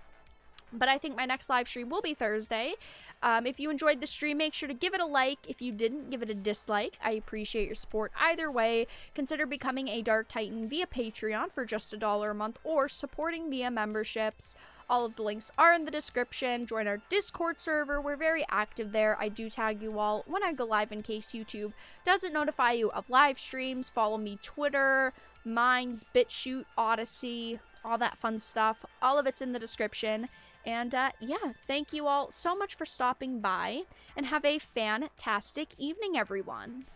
But I think my next live stream will be Thursday. If you enjoyed the stream, make sure to give it a like. If you didn't, give it a dislike. I appreciate your support either way. Consider becoming a Dark Titan via Patreon for just $1 a month or supporting via memberships. All of the links are in the description. Join our Discord server. We're very active there. I do tag you all when I go live in case YouTube doesn't notify you of live streams. Follow me Twitter, Minds, BitChute, Odyssey, all that fun stuff. All of it's in the description. And, yeah, thank you all so much for stopping by, and have a fantastic evening, everyone.